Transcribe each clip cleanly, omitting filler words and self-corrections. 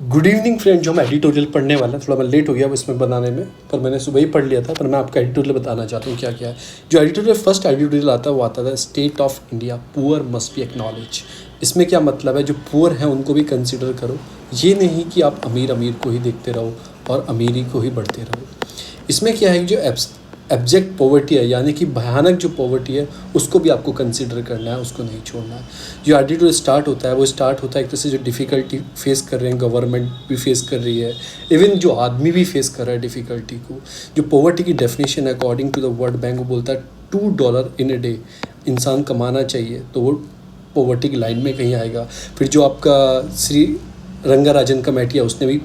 Good evening friend. जो हम editorial पढ़ने वाला है, थोड़ा मैं लेट हो गया इसमें बनाने में, पर मैंने सुबह ही पढ़ लिया था। पर मैं आपको एडिटोरियल बताना चाहता हूँ क्या क्या है। जो एडिटोरियल फर्स्ट एडिटोरियल आता है वो आता था state of India poor must be acknowledge. इसमें क्या मतलब है, जो पुअर हैं उनको भी कंसिडर करो। ये नहीं कि आप अमीर अमीर को ही देखते रहो और अमीरी को ही बढ़ते रहो। इसमें क्या है, जो एब्जेक्ट पॉवर्टी है, यानी कि भयानक जो पॉवर्टी है उसको भी आपको कंसिडर करना है, उसको नहीं छोड़ना है। जो एडिटोरियल स्टार्ट होता है वो स्टार्ट होता है एक तरह से जो डिफ़िकल्टी फेस कर रहे हैं, गवर्नमेंट भी फेस कर रही है, इवन जो आदमी भी फेस कर रहा है डिफ़िकल्टी को। जो पॉवर्टी की डेफिनेशन है according to the World Bank, वो बोलता है $2 इन ए डे इंसान कमाना चाहिए तो वो पॉवर्टी की लाइन में कहीं आएगा। फिर जो आपका श्री रंगाराजन कमेटी है उसने भी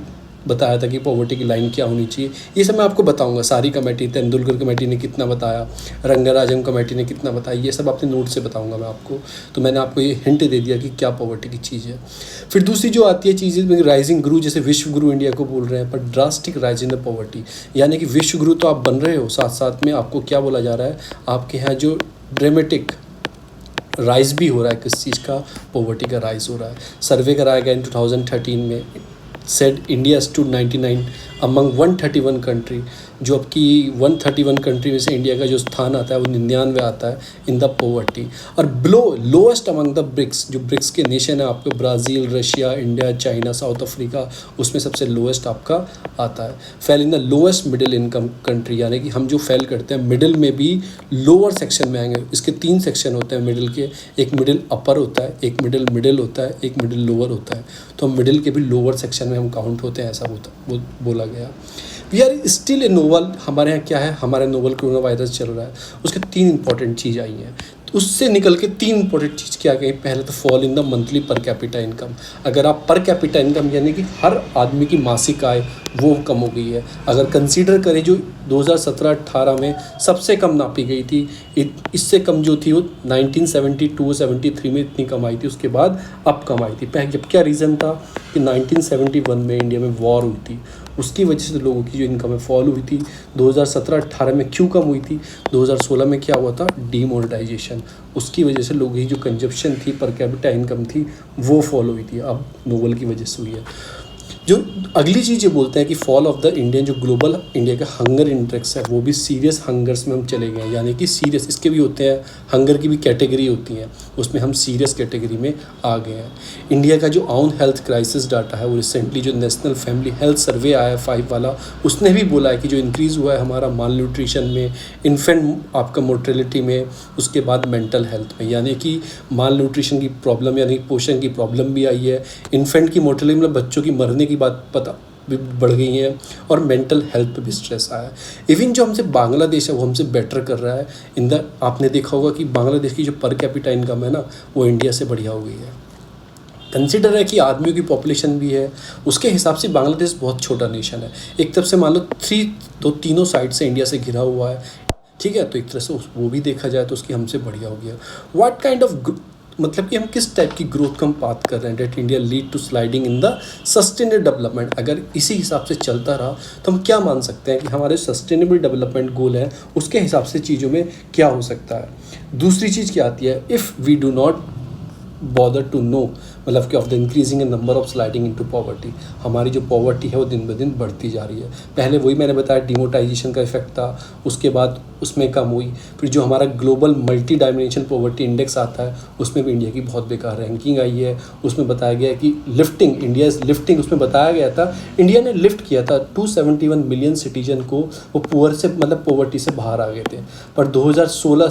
बताया था कि पॉवर्टी की लाइन क्या होनी चाहिए। ये सब मैं आपको बताऊंगा। सारी कमेटी, तेंदुलकर कमेटी ने कितना बताया, रंगाराजन कमेटी ने कितना बताया, ये सब अपने नोट से बताऊंगा मैं आपको। तो मैंने आपको ये हिंट दे दिया कि क्या पॉवर्टी की चीज़ है। फिर दूसरी जो आती है चीज़ें, राइजिंग गुरु, जैसे विश्व गुरु इंडिया को बोल रहे हैं, पर drastic rise in the poverty, यानी कि विश्व गुरु तो आप बन रहे हो, साथ साथ में आपको क्या बोला जा रहा है, आपके यहाँ जो ड्रामेटिक राइज भी हो रहा है। किस चीज़ का? पॉवर्टी का राइज हो रहा है। सर्वे कराया गया इन 2013 में, said India stood 99 among 131 country. जो अब की 131 कंट्री में से इंडिया का जो स्थान आता है वो 99 आता है इन द पॉवर्टी। और लोएस्ट अमंग द ब्रिक्स, जो ब्रिक्स के नेशन है आपके Brazil, Russia, India, China, south Africa, उसमें सबसे लोएस्ट आपका आता है। Fail in the lowest middle income country, यानी कि हम जो फेल करते हैं मिडिल में भी लोअर सेक्शन में आएंगे। इसके 3 सेक्शन होते हैं मिडिल के, एक मिडिल अपर होता है, एक मिडिल होता है, एक मिडिल लोअर होता है। तो हम मिडिल के भी लोअर सेक्शन में हम काउंट होते हैं, ऐसा बोला गया। We are still a novel, हमारे यहाँ क्या है, हमारे नोवल कोरोना वायरस चल रहा है, उसके 3 इंपॉर्टेंट चीज़ आई हैं। तो उससे निकल के 3 इंपॉर्टेंट चीज़ क्या गई। पहले तो fall in the monthly per capita income. अगर आप पर कैपिटा इनकम यानी कि हर आदमी की मासिक आय वो कम हो गई है। अगर कंसीडर करें जो 2017-18 में सबसे कम नापी गई थी, इससे कम जो थी वो 1972-73 में इतनी कम आई थी, उसके बाद अब कम आई थी। पहले जब क्या रीज़न था कि 1971 में इंडिया में वॉर हुई थी, उसकी वजह से लोगों की जो इनकम है फॉल हुई थी। 2017-18 में क्यों कम हुई थी? 2016 में क्या हुआ था? डीमोनेटाइजेशन। उसकी वजह से लोगों की जो कंजप्शन थी, पर कैपिटा इनकम थी, वो फॉल हुई थी। अब नोवल की वजह से हुई है। जो अगली चीज़ ये बोलते हैं कि फॉल ऑफ द इंडियन, जो ग्लोबल इंडिया का हंगर इंडेक्स है वो भी सीरियस हंगर्स में हम चले गए हैं। यानी कि सीरियस, इसके भी होते हैं, हंगर की भी कैटेगरी होती है, उसमें हम सीरियस कैटेगरी में आ गए हैं। इंडिया का जो ऑन हेल्थ क्राइसिस डाटा है वो रिसेंटली जो नेशनल फैमिली हेल्थ सर्वे आया है 5 वाला, उसने भी बोला है कि जो इंक्रीज़ हुआ है हमारा माल न्यूट्रिशन में, इन्फेंट आपका मोर्टेलिटी में, उसके बाद मेंटल हेल्थ में, यानी कि माल न्यूट्रिशन की प्रॉब्लम यानी पोषण की प्रॉब्लम भी आई है, इन्फेंट की मोर्टेलिटी मतलब बच्चों की मरने की बात पता भी बढ़ गई है, और मेंटल हेल्थ पे भी स्ट्रेस आया है। इवन जो हमसे बांग्लादेश है वो हमसे बेटर कर रहा है इन द, आपने देखा होगा कि बांग्लादेश की जो पर कैपिटा इनकम है ना वो इंडिया से बढ़िया हो गई है। कंसिडर है कि आदमियों की पॉपुलेशन भी है, उसके हिसाब से बांग्लादेश बहुत छोटा नेशन है। एक तरफ से मान लो तीनों साइड से इंडिया से घिरा हुआ है, ठीक है, तो एक तरह से वो भी देखा जाए तो उसकी हमसे बढ़िया हो गया। व्हाट काइंड ऑफ, मतलब कि हम किस टाइप की ग्रोथ का हम बात कर रहे हैं, that India lead to sliding in the sustainable development. अगर इसी हिसाब से चलता रहा तो हम क्या मान सकते हैं कि हमारे सस्टेनेबल डेवलपमेंट गोल है, उसके हिसाब से चीज़ों में क्या हो सकता है। दूसरी चीज़ क्या आती है, if we do not bother to know, मतलब कि of the increasing number of sliding into poverty, हमारी जो पॉवर्टी है वो दिन ब दिन बढ़ती जा रही है। पहले वही मैंने बताया डिमोटाइजेशन का इफेक्ट था, उसके बाद उसमें कम हुई। फिर जो हमारा global multi dimension poverty index आता है उसमें भी इंडिया की बहुत बेकार रैंकिंग आई है। उसमें बताया गया है कि लिफ्टिंग, इंडिया इज लिफ्टिंग, उसमें बताया गया था इंडिया ने लिफ्ट किया था 271 मिलियन सिटीजन को, वो पुअर से मतलब पॉवर्टी से बाहर आ गए थे। पर 2006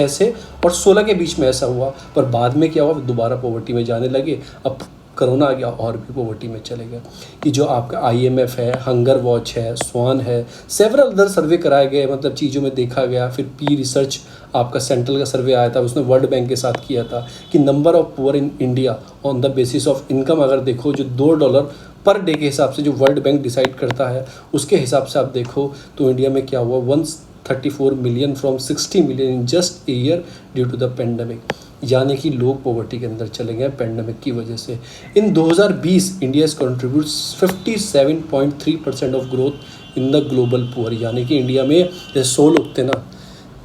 से और 16 के बीच में ऐसा हुआ, पर बाद में क्या हुआ, दोबारा पॉवर्टी में जाने लगे। अब कोरोना आ गया और भी पॉवर्टी में चले गए। कि जो आपका IMF है, हंगर वॉच है, स्वान है, सेवरल अदर सर्वे कराए गए, मतलब चीज़ों में देखा गया। फिर पी रिसर्च आपका सेंट्रल का सर्वे आया था, उसने वर्ल्ड बैंक के साथ किया था कि number of poor in India on the basis of income, अगर देखो जो $2 पर डे के हिसाब से जो वर्ल्ड बैंक डिसाइड करता है उसके हिसाब से आप देखो तो इंडिया में क्या हुआ, 134 million from 60 million in just a year due to the pandemic. यानी कि लोग पॉवर्टी के अंदर चले गए पेंडेमिक की वजह से। इन 2020 India contributes 57.3% of growth in the global poor, यानी कि इंडिया में जैसे 100 लोग थे ना,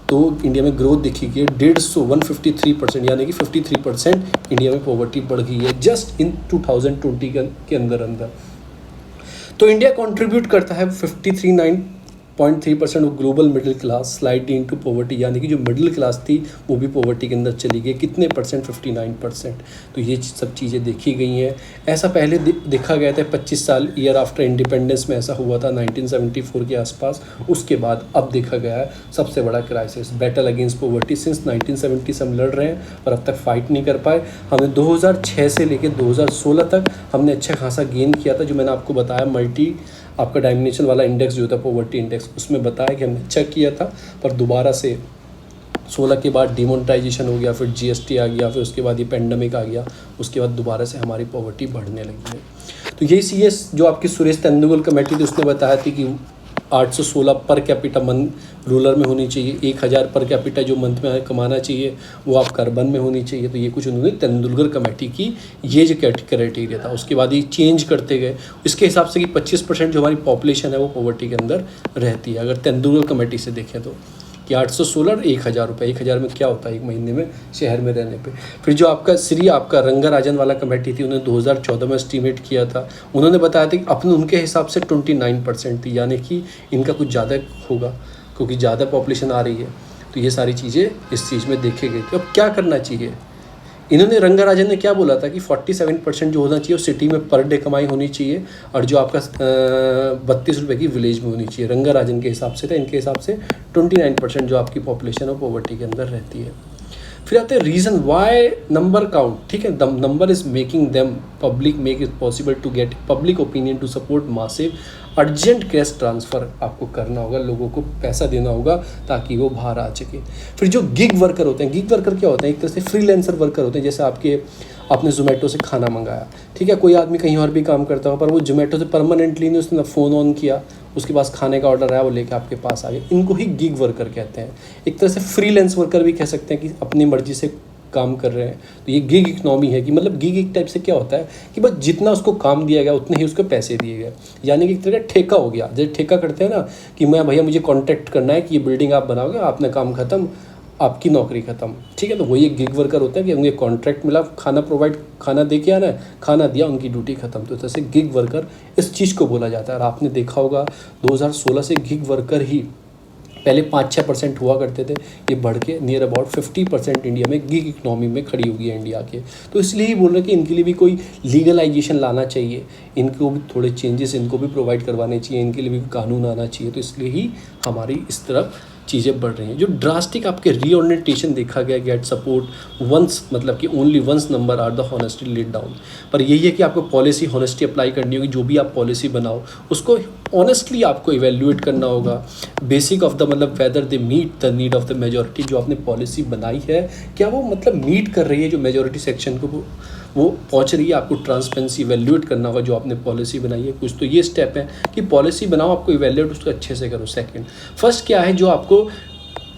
तो इंडिया में ग्रोथ देखी गई 153%, यानी कि 53% इंडिया में पॉवर्टी बढ़ गई है जस्ट इन 2020 के अंदर अंदर। तो इंडिया कंट्रीब्यूट करता है 53.3% of global middle class slide into poverty, यानी कि जो मिडिल क्लास थी वो भी पॉवर्टी के अंदर चली गई। कितने परसेंट? 59%। तो ये सब चीज़ें देखी गई हैं। ऐसा पहले देखा गया था 25 साल ईयर आफ्टर इंडिपेंडेंस में ऐसा हुआ था 1974 के आसपास। उसके बाद अब देखा गया है सबसे बड़ा crisis, battle against poverty since 1970 से हम लड़ रहे हैं पर अब तक फाइट नहीं कर पाए। हमने 2006 से लेकर 2016 तक हमने अच्छा खासा गेन किया था, जो मैंने आपको बताया आपका डायमेंशन वाला इंडेक्स जो था पॉवर्टी इंडेक्स, उसमें बताया कि हमने अच्छा किया था। पर दोबारा से 16 के बाद डिमोनेटाइजेशन हो गया, फिर जीएसटी आ गया, फिर उसके बाद ये पेंडेमिक आ गया, उसके बाद दोबारा से हमारी पॉवर्टी बढ़ने लगी है। तो यही सीएस जो आपकी सुरेश तेंदुलकर कमेटी थी उसने बताया थी कि 816 पर कैपिटा मंथ रूरल में होनी चाहिए, 1000 पर कैपिटा जो मंथ में कमाना चाहिए वो आपका अर्बन में होनी चाहिए। तो ये कुछ उन्होंने तेंदुलकर कमेटी की ये जो क्राइटेरिया था, उसके बाद ये चेंज करते गए इसके हिसाब से कि 25% जो हमारी पॉपुलेशन है वो पॉवर्टी के अंदर रहती है। अगर तेंदुलकर कमेटी से देखें तो कि 816 और 1000 रुपये, 1000 में क्या होता है एक महीने में शहर में रहने पे। फिर जो आपका रंगाराजन वाला कमेटी थी उन्होंने 2014 में एस्टीमेट किया था, उन्होंने बताया था कि अपने उनके हिसाब से 29% थी, यानी कि इनका कुछ ज़्यादा होगा क्योंकि ज़्यादा पॉपुलेशन आ रही है। तो ये सारी चीज़ें इस चीज़ में देखे गई थी। अब क्या करना चाहिए? इन्होंने रंगाराजन ने क्या बोला था कि 47% जो होना चाहिए वो सिटी में पर डे कमाई होनी चाहिए और जो आपका 32 रुपये की विलेज में होनी चाहिए। रंगाराजन के हिसाब से था, इनके हिसाब से 29% जो आपकी पॉपुलेशन है पॉवर्टी के अंदर रहती है। फिर आते हैं रीज़न वाई नंबर काउंट, ठीक है, the number is making them public make it possible to get public opinion to support massive urgent cash transfer आपको करना होगा, लोगों को पैसा देना होगा ताकि वो बाहर आ सके। फिर जो गिग वर्कर होते हैं, गिग वर्कर क्या होते हैं? एक तरह से फ्रीलांसर वर्कर होते हैं। जैसे आपने जोमेटो से खाना मंगाया, ठीक है, कोई आदमी कहीं और भी काम करता हो पर वो जोमेटो से परमानेंटली नहीं, उसने फ़ोन ऑन किया, उसके पास खाने का ऑर्डर आया, वो लेके आपके पास आ गए। इनको ही गिग वर्कर कहते हैं। एक तरह से फ्रीलांस वर्कर भी कह सकते हैं कि अपनी मर्जी से काम कर रहे हैं। तो ये गिग इकनॉमी है कि मतलब गिग एक टाइप से क्या होता है कि बस जितना उसको काम दिया गया उतने ही उसको पैसे दिए गए, यानी कि एक तरह का ठेका हो गया। जैसे ठेका करते हैं ना कि मैं भैया मुझे कॉन्ट्रैक्ट करना है कि ये बिल्डिंग आप बनाओगे, आपने काम ख़त्म, आपकी नौकरी ख़त्म, ठीक है। तो वही एक गिग वर्कर होता है कि उन्हें कॉन्ट्रैक्ट मिला, खाना दे के आना है, खाना दिया, उनकी ड्यूटी ख़त्म। तो जैसे गिग वर्कर इस चीज़ को बोला जाता है। और आपने देखा होगा 2016 से गिग वर्कर ही पहले 5-6% हुआ करते थे, ये बढ़ के नियर अबाउट 50% इंडिया में गिग इकनॉमी में खड़ी हुई है इंडिया के। तो इसलिए ही बोल रहे हैं कि इनके लिए भी कोई लीगलाइजेशन लाना चाहिए, इनको भी थोड़े चेंजेस इनको भी प्रोवाइड करवाने चाहिए, इनके लिए भी कानून आना चाहिए। तो इसलिए ही हमारी इस तरफ चीज़ें बढ़ रही हैं। जो ड्रास्टिक आपके रीओरिएंटेशन देखा गया, गेट सपोर्ट वंस, मतलब कि only once number are the honesty let down. पर यही है कि आपको पॉलिसी हॉनेस्टी अप्लाई करनी होगी। जो भी आप पॉलिसी बनाओ उसको ऑनेस्टली आपको इवेल्युएट करना होगा, बेसिक ऑफ द मतलब whether they meet the need of the majority. जो आपने पॉलिसी बनाई है क्या वो मतलब मीट कर रही है जो मेजॉरिटी सेक्शन को वो पहुंच रही है। आपको ट्रांसपेरेंसी इवेल्युएट करना होगा जो आपने पॉलिसी बनाई है। कुछ तो ये स्टेप है कि पॉलिसी बनाओ, आपको इवेल्युएट उसको अच्छे से करो। सेकंड, फर्स्ट क्या है, जो आपको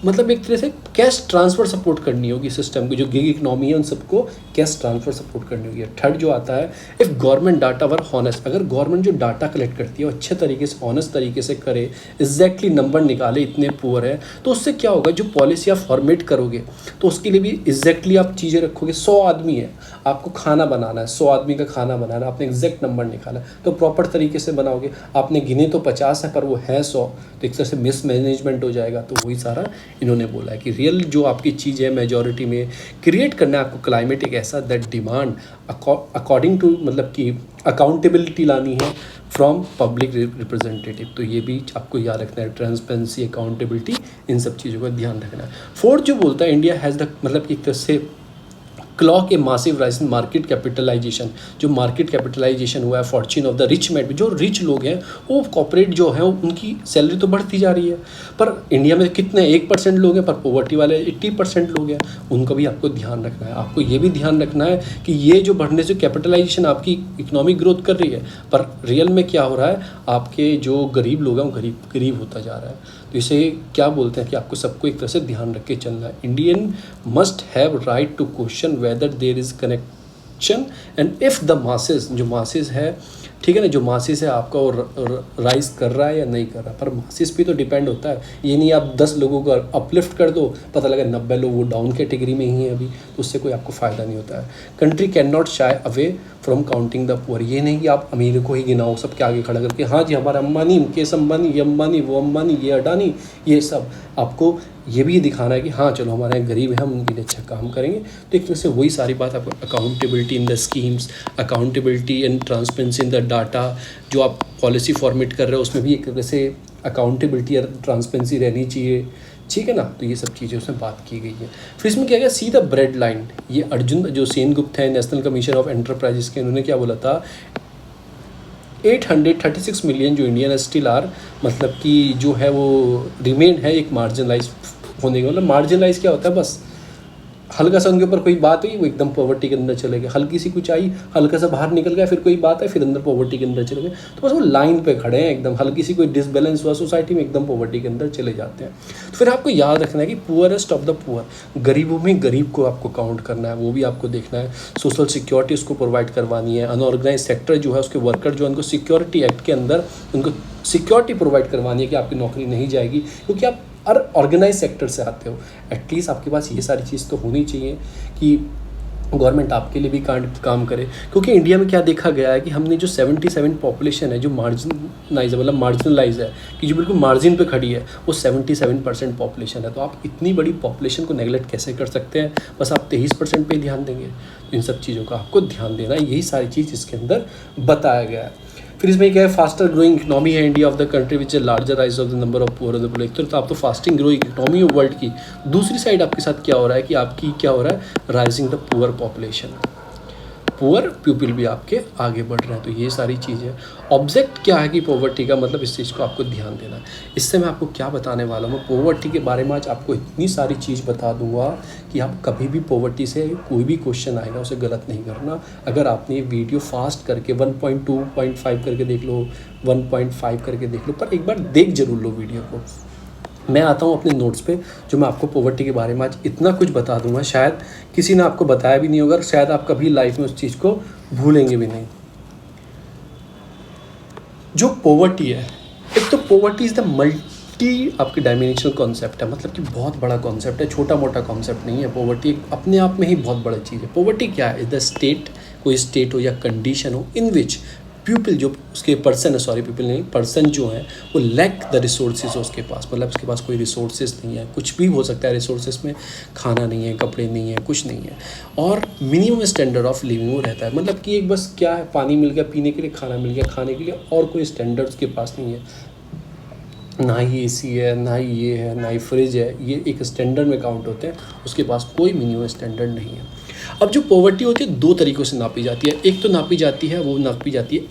मतलब एक तरह से कैश ट्रांसफ़र सपोर्ट करनी होगी सिस्टम की। जो गिग इकनॉमी है उन सबको कैश ट्रांसफ़र सपोर्ट करनी होगी। थर्ड जो आता है, if government data were honest, अगर गवर्नमेंट जो डाटा कलेक्ट करती है वो अच्छे तरीके से ऑनेस्ट तरीके से करे, एग्जैक्टली नंबर निकाले, इतने पुअर है, तो उससे क्या होगा, जो पॉलिसी आप फॉर्मेट करोगे तो उसके लिए भी एग्जैक्टली आप चीज़ें रखोगे। 100 आदमी है, आपको खाना बनाना है, 100 आदमी का खाना बनाना है, आपने एग्जैक्ट नंबर निकाला तो प्रॉपर तरीके से बनाओगे। आपने गिने तो 50 है पर वो है 100, तो एक तरह से मिसमैनेजमेंट हो जाएगा। तो वही सारा इन्होंने बोला है कि रियल जो आपकी चीज़ है मेजॉरिटी में क्रिएट करना है आपको क्लाइमेट एक ऐसा दैट डिमांड अकॉर्डिंग टू मतलब कि अकाउंटेबिलिटी लानी है फ्रॉम पब्लिक रिप्रेजेंटेटिव। तो ये भी आपको याद रखना है, ट्रांसपेरेंसी, अकाउंटेबिलिटी, इन सब चीज़ों का ध्यान रखना है। फोर्थ जो बोलता है, इंडिया हैज़ द मतलब कि एक तरह से cloak a massive rise in market capitalisation. जो मार्केट कैपिटलाइजेशन हुआ है fortune of the rich man, जो रिच लोग हैं वो कॉर्पोरेट जो है उनकी सैलरी तो बढ़ती जा रही है। पर इंडिया में कितने 1% लोग हैं, पर पॉवर्टी वाले 80% लोग हैं। उनका भी आपको ध्यान रखना है। आपको ये भी ध्यान रखना है कि ये जो बढ़ने से कैपिटलाइजेशन आपकी इकोनॉमिक ग्रोथ कर रही है, पर रियल में क्या हो रहा है, आपके जो गरीब लोग हैं वो गरीब होता जा रहा है। तो इसे क्या बोलते हैं कि आपको सबको एक तरह से ध्यान रख के चलना है। Indian must have right to question whether there is connection and if the masses, जो मासेस है ठीक है ना, जो मासिस है आपका वो राइज कर रहा है या नहीं कर रहा, पर मासिस पे तो डिपेंड होता है। ये नहीं आप 10 लोगों को अपलिफ्ट कर दो, पता लगा 90 लोग वो डाउन कैटेगरी में ही है अभी, तो उससे कोई आपको फ़ायदा नहीं होता है। Country can not shy away from counting the poor. ये नहीं कि आप अमीर को ही गिनाओ सबके आगे खड़ा करके, हाँ जी हमारा अंबानी, मुकेश अंबानी, ये अंबानी, वो अंबानी, ये अडानी, ये सब। आपको ये भी दिखाना है कि हाँ चलो हमारे यहाँ गरीब हैं, हम उनके लिए अच्छा काम करेंगे। तो एक तरह से वही सारी बात आपको accountability in the schemes, accountability and transparency in the data, जो आप पॉलिसी फॉर्मेट कर रहे हो उसमें भी एक तरह से अकाउंटेबिलिटी और ट्रांसपेरेंसी रहनी चाहिए, ठीक है ना। तो ये सब चीज़ें उसमें बात की गई है। फिर इसमें क्या गया, सी द ब्रेड लाइन। ये अर्जुन जो सेन गुप्ता है नेशनल कमीशन ऑफ एंटरप्राइजेस के, उन्होंने क्या बोला था, 836 मिलियन जो इंडियन स्टिल आर, मतलब कि जो है वो रिमेन है एक मार्जिनलाइज होने का। मतलब मार्जिनलाइज क्या होता है, बस हल्का सा उनके ऊपर कोई बात हुई वो एकदम पॉवर्टी के अंदर चले गए, हल्की सी कुछ आई हल्का सा बाहर निकल गया, फिर कोई बात है फिर अंदर पॉवर्टी के अंदर चले गए। तो बस वो लाइन पे खड़े हैं एकदम, हल्की सी कोई डिसबैलेंस हुआ सोसाइटी में एकदम पॉवर्टी के अंदर चले जाते हैं। तो फिर आपको याद रखना है कि पुअरेस्ट ऑफ द पुअर, गरीबों में गरीब को आपको काउंट करना है, वो भी आपको देखना है। सोशल सिक्योरिटी उसको प्रोवाइड करवानी है। अनऑर्गेनाइज सेक्टर जो है उसके वर्कर जो है उनको सिक्योरिटी एक्ट के अंदर उनको सिक्योरिटी प्रोवाइड करवानी है कि आपकी नौकरी नहीं जाएगी, क्योंकि आप और ऑर्गेनाइज सेक्टर से आते हो। एटलीस्ट आपके पास ये सारी चीज़ तो होनी चाहिए कि गवर्नमेंट आपके लिए भी काम करे। क्योंकि इंडिया में क्या देखा गया है कि हमने जो 77 पॉपुलेशन है जो मार्जिनलाइज है, कि जो बिल्कुल मार्जिन पे खड़ी है, वो 77% पॉपुलेशन है। तो आप इतनी बड़ी पॉपुलेशन को नेगलेक्ट कैसे कर सकते हैं, बस आप 23% पे ध्यान देंगे। इन सब चीज़ों का आपको ध्यान देना है, यही सारी चीज़ इसके अंदर बताया गया है। फिर इसमें क्या है, फास्टर ग्रोइंग इकोनॉमी है India of the country which is larger rise of the number of poor of the people. तो आप तो फास्टिंग ग्रोइंग इकोनॉमी है वर्ल्ड की, दूसरी साइड आपके साथ क्या हो रहा है कि आपकी क्या हो रहा है, rising the poor population, poor people भी आपके आगे बढ़ रहे हैं। तो ये सारी चीज़ें, ऑब्जेक्ट क्या है कि पॉवर्टी का, मतलब इस चीज़ को आपको ध्यान देना है। इससे मैं आपको क्या बताने वाला हूँ, पॉवर्टी के बारे में आज आपको इतनी सारी चीज़ बता दूंगा कि आप कभी भी पॉवर्टी से कोई भी क्वेश्चन आएगा उसे गलत नहीं करना। अगर आपने ये वीडियो फास्ट करके 1.2.5 करके देख लो, 1.5 करके देख लो, पर एक बार देख जरूर लो वीडियो को। मैं आता हूँ अपने नोट्स पे, जो मैं आपको पॉवर्टी के बारे में आज इतना कुछ बता दूंगा, शायद किसी ने आपको बताया भी नहीं होगा, शायद आप कभी लाइफ में उस चीज़ को भूलेंगे भी नहीं। जो पॉवर्टी है, एक तो पॉवर्टी इज़ द मल्टी आपकी डायमेंशनल कॉन्सेप्ट है, मतलब कि बहुत बड़ा कॉन्सेप्ट है, छोटा मोटा कॉन्सेप्ट नहीं है। पॉवर्टी एक अपने आप में ही बहुत बड़ा चीज़ है। पॉवर्टी क्या है, इज द स्टेट, कोई स्टेट हो या कंडीशन हो इन विच पीपल, जो उसके पर्सन है, सॉरी पीपल नहीं, पर्सन जो है वो लैक द रिसोर्सेज उसके पास, मतलब उसके पास कोई रिसोर्सेज नहीं है, कुछ भी हो सकता है रिसोर्सेज में, खाना नहीं है, कपड़े नहीं है, कुछ नहीं है, और मिनिमम स्टैंडर्ड ऑफ लिविंग वो रहता है। मतलब कि एक बस क्या है, पानी मिल गया पीने के लिए, खाना मिल गया खाने के लिए, और कोई स्टैंडर्ड उसके पास नहीं है, ना ही एसी है, ना ही ये है, ना ही फ्रिज है, ये एक स्टैंडर्ड में काउंट होते हैं, उसके पास कोई मिनिमम स्टैंडर्ड नहीं है। अब जो पॉवर्टी होती है दो तरीक़ों से नापी जाती है। एक तो नापी जाती है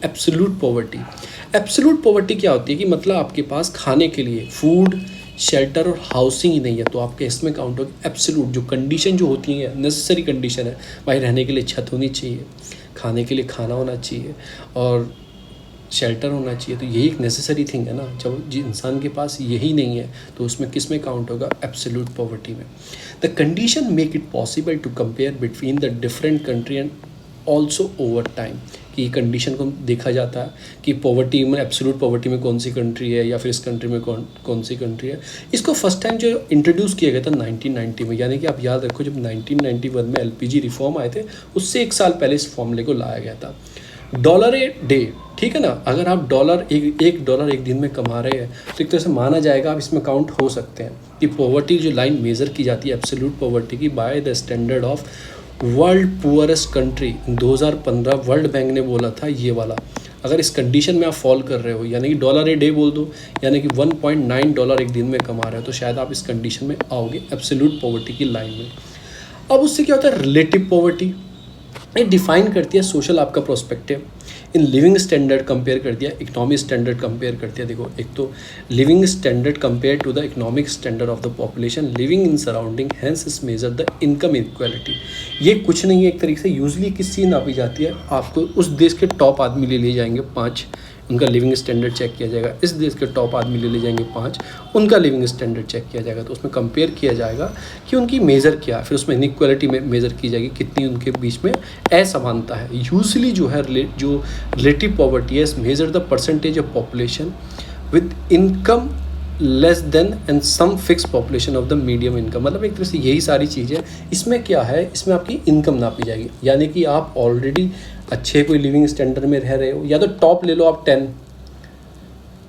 एब्सोल्यूट पॉवर्टी। एब्सोल्यूट पॉवर्टी क्या होती है कि मतलब आपके पास खाने के लिए फूड, शेल्टर और हाउसिंग ही नहीं है, तो आपके इसमें काउंट होगी एब्सोल्यूट। जो कंडीशन जो होती है, नेसेसरी कंडीशन है, भाई रहने के लिए छत होनी चाहिए, खाने के लिए खाना होना चाहिए और शेल्टर होना चाहिए, तो यही एक नेसेसरी थिंग है ना। जब इंसान के पास यही नहीं है तो उसमें किस में काउंट होगा, एब्सोल्यूट पॉवर्टी में। The condition make it possible to compare between the different country and also over time, कि कंडीशन को देखा जाता है कि पॉवर्टी में, एब्सोल्यूट पॉवर्टी में कौन सी कंट्री है या फिर इस कंट्री में कौन सी कंट्री है। इसको फर्स्ट टाइम जो इंट्रोड्यूस किया गया था 1990 में, यानी कि आप याद रखो जब 1991 में LPG रिफॉर्म आए थे, उससे एक साल पहले इस फॉर्मूले को लाया गया था। $1 ए डे, ठीक है ना, अगर आप $1 एक दिन में कमा रहे हैं तो एक तरह से माना जाएगा आप इसमें काउंट हो सकते हैं कि पॉवर्टी जो लाइन मेज़र की जाती है एब्सोल्यूट पॉवर्टी की by the standard of world poorest country. 2015 world bank ने बोला था ये वाला, अगर इस कंडीशन में आप फॉल कर रहे हो, यानी कि $1 ए डे बोल दो, यानी कि $1.9 एक दिन में कमा रहे हो, तो शायद आप इस कंडीशन में आओगे एब्सोल्यूट पॉवर्टी की लाइन में। अब उससे क्या होता है, रिलेटिव पॉवर्टी, ये डिफाइन करती है सोशल आपका prospective, in living standard compare कर दिया, इकोनॉमिक स्टैंडर्ड कंपेयर कर दिया। देखो एक तो living standard compare to the economic standard of the population living in surrounding, hence is measure the income equality. ये कुछ नहीं है, एक तरीके से यूजली किस चीज़ नापी जाती है, आपको उस देश के टॉप आदमी ले लिए जाएंगे 5, उनका लिविंग स्टैंडर्ड चेक किया जाएगा। इस देश के टॉप आदमी ले जाएंगे 5, उनका लिविंग स्टैंडर्ड चेक किया जाएगा। तो उसमें कंपेयर किया जाएगा कि उनकी मेज़र क्या है, फिर उसमें इनइक्वालिटी में मेज़र की जाएगी, कितनी उनके बीच में असमानता है। यूजली जो है जो रिलेटिव पॉवर्टी है, measure the percentage of population with income less than and some fix population of the medium income. मतलब एक तरह से यही सारी चीज़ें। इसमें क्या है, इसमें आपकी इनकम नापी जाएगी, यानी कि आप ऑलरेडी अच्छे कोई लिविंग स्टैंडर्ड में रह रहे हो, या तो टॉप ले लो आप 10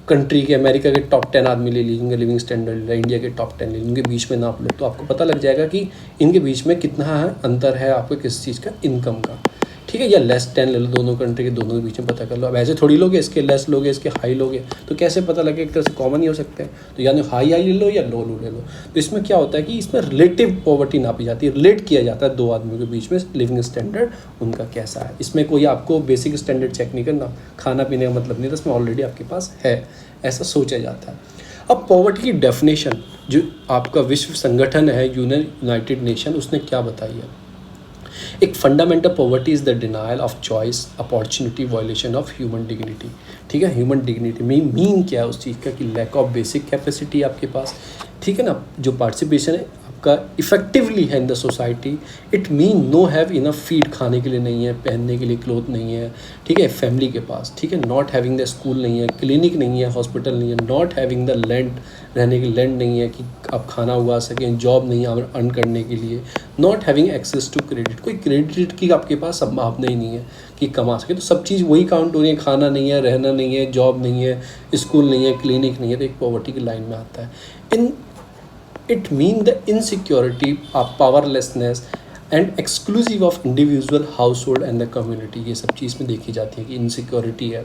कंट्री के, अमेरिका के टॉप 10 आदमी ले लीजिए लिविंग स्टैंडर्ड, इंडिया के टॉप 10 ले लीजिए, उनके बीच में नाप लो, तो आपको पता लग जाएगा कि इनके बीच में कितना है अंतर है आपको किस चीज़ का, इनकम का। ठीक है, या लेस 10 ले लो, दोनों कंट्री के दोनों के बीच में पता कर लो। अब ऐसे थोड़ी लोगे, इसके लेस लोगे, इसके हाई लोगे, तो कैसे पता लगे, एक तरह से कॉमन ही हो सकते हैं। तो यानी हाई ले लो या लो ले लो। तो इसमें क्या होता है कि इसमें रिलेटिव पॉवर्टी नापी जाती है, रिलेट किया जाता है दो आदमियों के बीच में लिविंग स्टैंडर्ड उनका कैसा है। इसमें कोई आपको बेसिक स्टैंडर्ड चेक नहीं करना, खाना पीने का मतलब नहीं था, इसमें ऑलरेडी आपके पास है, ऐसा सोचा जाता है। अब पॉवर्टी की डेफिनेशन जो आपका विश्व संगठन है यूनाइटेड नेशन, उसने क्या बताई है, एक fundamental poverty is the denial of choice, opportunity, violation of human dignity. ठीक है, ह्यूमन डिग्निटी मीन क्या है उस चीज़ का, कि लैक ऑफ बेसिक कैपेसिटी आपके पास, ठीक है ना, जो पार्टिसिपेशन है आपका इफेक्टिवली है in the society. It mean no have enough feed, खाने के लिए नहीं है, पहनने के लिए क्लोथ नहीं है, ठीक है, फैमिली के पास, ठीक है, नॉट हैविंग द स्कूल नहीं है, क्लिनिक नहीं है, हॉस्पिटल नहीं है, नॉट हैविंग द लैंड, रहने की लैंड नहीं है कि आप खाना उगा सकें, जॉब नहीं है अर्न करने के लिए, not having access to credit, कोई क्रेडिट की आपके पास संभावना ही नहीं है कि कमा सके। तो सब चीज़ वही काउंट हो रही है, खाना नहीं है, रहना नहीं है, जॉब नहीं है, स्कूल नहीं है, क्लिनिक नहीं है, तो एक पॉवर्टी की लाइन में आता है। It means the insecurity of powerlessness and exclusive of individual household and the community। ये सब चीज़ में देखी जाती है कि इनसिक्योरिटी है,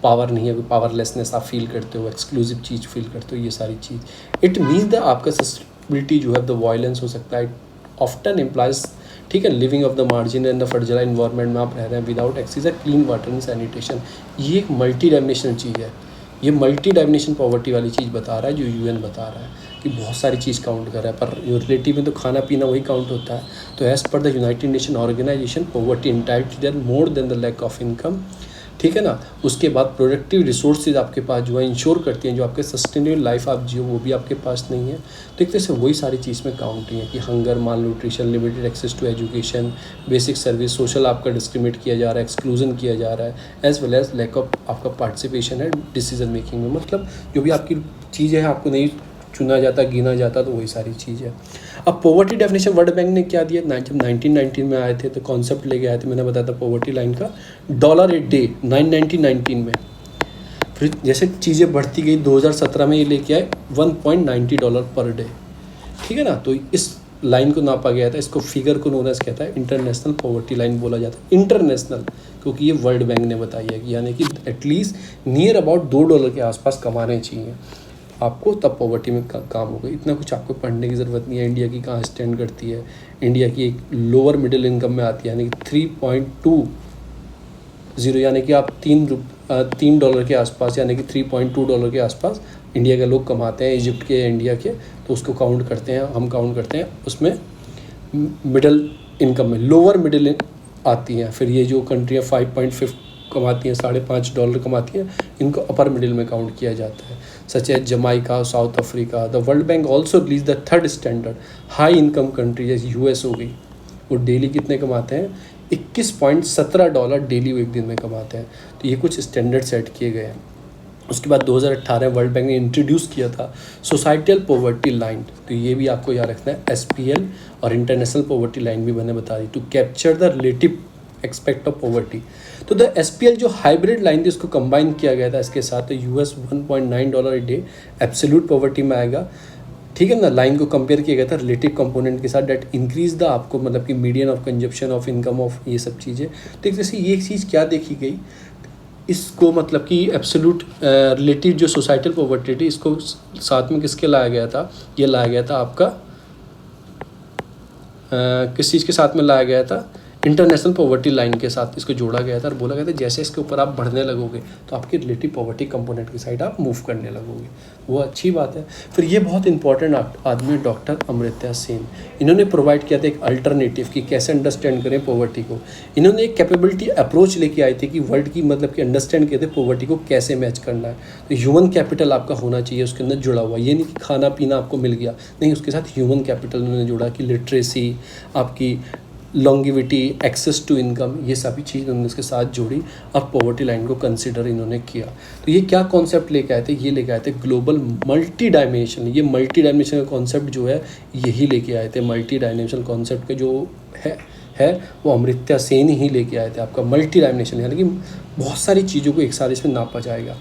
पावर नहीं है, कोई पावरलेसनेस आप फील करते हो, एक्सक्लूसिव चीज़ फील करते हो, ये सारी चीज़। इट मीन्स द आपका सस्टेनेबिलिटी जो है द वायलेंस हो सकता है, ऑफ्टन इम्प्लाइज, ठीक है, living of the margin and the fertilize environment में आप रह रहे हैं without access clean water and sanitation. ये एक मल्टी डायमेंशनल चीज़ है, ये मल्टी डायमेंशन पॉवर्टी वाली चीज़ बता रहा है जो यूएन बता रहा है कि बहुत सारी चीज़ काउंट कर रहा है, पर रिलेटिव में तो खाना पीना वही काउंट होता है। तो as per the United Nation organisation poverty entirely there more than the lack of income, ठीक है ना। उसके बाद प्रोडक्टिव रिसोर्सेज आपके पास जो है इंश्योर करती हैं, जो आपके सस्टेनेबल लाइफ आप जियो, वो भी आपके पास नहीं है। तो एक तरह से वही सारी चीज़ में काउंट है कि hunger, malnutrition, limited access to education, basic service, social आपका डिस्क्रिमिनेट किया जा रहा है, एक्सक्लूजन किया जा रहा है, as well as lack of आपका पार्टिसिपेशन है डिसीजन मेकिंग में। मतलब जो भी आपकी चीज़ें हैं आपको नहीं चुना जाता, गिना जाता, तो वही सारी चीज़ है। अब पॉवर्टी डेफिनेशन वर्ल्ड बैंक ने क्या दिया, जब 1919 में आए थे तो कॉन्सेप्ट लेके आए थे, मैंने बताया था पॉवर्टी लाइन का $1 a day 1919 में। फिर जैसे चीज़ें बढ़ती गई 2017 में ये लेके आए $1.90 पर डे, ठीक है ना। तो इस लाइन को नापा गया था, इसको फिगर को नोन एज कहता है इंटरनेशनल पॉवर्टी लाइन बोला जाता है। इंटरनेशनल क्योंकि ये वर्ल्ड बैंक ने बताई है कि यानी कि एटलीस्ट नियर अबाउट $2 के आसपास कमाने चाहिए आपको, तब पॉवर्टी में काम होगा। इतना कुछ आपको पढ़ने की ज़रूरत नहीं है इंडिया की कहाँ स्टैंड करती है। इंडिया की एक लोअर मिडिल इनकम में आती है, यानी कि 3.20, यानी कि आप $3 के आसपास, यानी कि $3.2 के आसपास इंडिया के लोग कमाते हैं, इजिप्ट के, इंडिया के। तो उसको काउंट करते हैं, हम काउंट करते हैं उसमें मिडिल इनकम में, लोअर मिडिल आती हैं। फिर ये जो कंट्रियाँ 5.5 कमाती हैं, $5.5 कमाती हैं, इनको अपर मिडिल में काउंट किया जाता है, such as Jamaica, South Africa. The World Bank also release the third standard high income country, जैसे यूएस हो गई, वो डेली कितने कमाते हैं, $21.17 डेली वो एक दिन में कमाते हैं। तो ये कुछ स्टैंडर्ड सेट किए गए हैं। उसके बाद 2018 वर्ल्ड बैंक ने इंट्रोड्यूस किया था सोसाइटल पॉवर्टी लाइन, तो ये भी आपको याद रखना है, SPL और इंटरनेशनल पॉवर्टी लाइन भी मैंने बता दी, to capture the relative expect of poverty. तो द SPL जो हाइब्रिड लाइन थी उसको कंबाइन किया गया था इसके साथ, तो US $1.9 a day absolute poverty में आएगा, ठीक है ना। लाइन को कंपेयर किया गया था रिलेटिव कंपोनेंट के साथ, डेट इंक्रीज द आपको मतलब कि median of consumption of income of ये सब चीज़ें। तो एक जैसे ये चीज़ क्या देखी गई, इसको मतलब कि एब्सोल्यूट रिलेटिव जो सोसाइटल पॉवर्टी थी, इसको साथ में किसके लाया गया था, ये लाया गया था आपका किस चीज़ के साथ में लाया गया था, इंटरनेशनल पॉवर्टी लाइन के साथ इसको जोड़ा गया था और बोला गया था जैसे इसके ऊपर आप बढ़ने लगोगे तो आपकी रिलेटिव पॉवर्टी कंपोनेंट की साइड आप मूव करने लगोगे, वो अच्छी बात है। फिर ये बहुत इंपॉर्टेंट आदमी डॉक्टर अमर्त्य सेन, इन्होंने प्रोवाइड किया था एक अल्टरनेटिव कि कैसे अंडरस्टैंड करें पॉवर्टी को। इन्होंने एक कैपेबिलिटी अप्रोच लेके आए थे कि वर्ल्ड की मतलब कि अंडरस्टैंड किए थे पॉवर्टी को कैसे मैच करना है। तो ह्यूमन कैपिटल आपका होना चाहिए उसके अंदर जुड़ा हुआ, ये नहीं कि खाना पीना आपको मिल गया, नहीं, उसके साथ ह्यूमन कैपिटल उन्होंने जोड़ा कि लिटरेसी, आपकी लॉन्गिविटी, एक्सेस टू इनकम, ये सभी चीज़ उन्होंने इसके साथ जोड़ी। अब पॉवर्टी लाइन को कंसिडर इन्होंने किया। तो ये क्या कॉन्सेप्ट लेके आए थे, ये लेके आए थे ग्लोबल मल्टी डायमेंशन। ये मल्टी डायमेंशन का कॉन्सेप्ट जो है यही लेके आए थे। मल्टी डायमेंशन कॉन्सेप्ट का जो है वो अमर्त्य सेन ही लेके आए थे। आपका मल्टी डायमेंशन यानी कि बहुत सारी चीज़ों को एक साथ इसमें नापा जाएगा।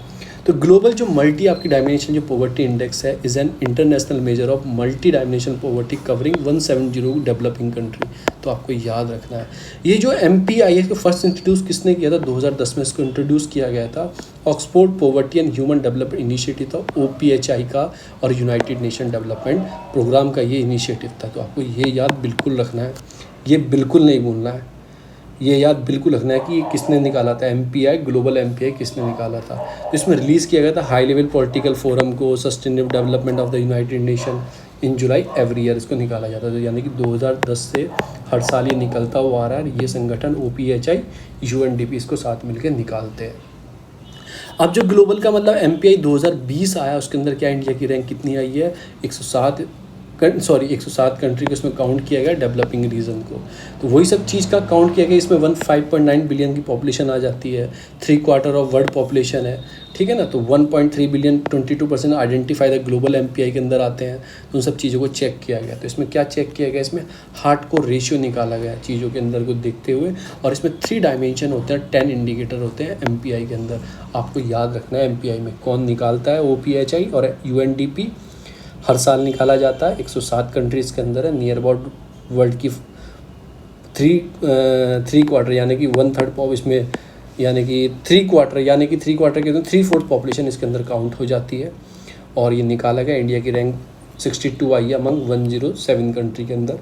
तो ग्लोबल जो मल्टी आपकी डायमेंशन जो पॉवर्टी इंडेक्स है is an international measure of multi dimensional poverty covering 170 developing country. तो आपको याद रखना है ये जो MPIS को फर्स्ट इंट्रोड्यूस किसने किया था, 2010 में इसको इंट्रोड्यूस किया गया था। Oxford poverty and human development initiative था, OPHI का और यूनाइटेड नेशन डेवलपमेंट प्रोग्राम का ये इनिशिएटिव था। तो आपको ये याद बिल्कुल रखना है, ये बिल्कुल नहीं भूलना है, ये याद बिल्कुल रखना है कि ये किसने निकाला था, MPI ग्लोबल MPI किसने निकाला था। तो इसमें रिलीज़ किया गया था हाई लेवल पॉलिटिकल फोरम को sustainable development of the United nation in July every year इसको निकाला जाता था। यानी कि 2010 से हर साल ये निकलता हुआ आ रहा है। ये संगठन OPHI UNDP इसको साथ मिलकर निकालते हैं। अब जो ग्लोबल का मतलब MPI 2020 आया उसके अंदर क्या इंडिया की रैंक कितनी आई है, 107 कंट्री को इसमें काउंट किया गया डेवलपिंग रीजन को। तो वही सब चीज़ का काउंट किया गया। इसमें 15.9 बिलियन की पॉपुलेशन आ जाती है, 3/4 ऑफ वर्ल्ड पॉपुलेशन है, ठीक है ना। तो 1.3 billion 22% identify the global MPI के अंदर आते हैं। तो उन सब चीज़ों को चेक किया गया। तो इसमें क्या चेक किया गया, इसमें हार्डकोर रेशियो निकाला गया चीज़ों के अंदर को देखते हुए। और इसमें 3 डायमेंशन होते हैं, 10 इंडिकेटर होते हैं MPI के अंदर। आपको याद रखना है MPI में कौन निकालता है, OPHI और UNDP हर साल निकाला जाता है। 107 कंट्रीज़ के अंदर है, नियर अबाउट वर्ल्ड की 3/4 यानी कि 1/3 पॉप इसमें, यानी कि 3/4 यानी कि 3/4 के 3/4 पॉपुलेशन इसके अंदर काउंट हो जाती है। और ये निकाला गया, इंडिया की रैंक 62 आई है अमंग 107 कंट्री के अंदर।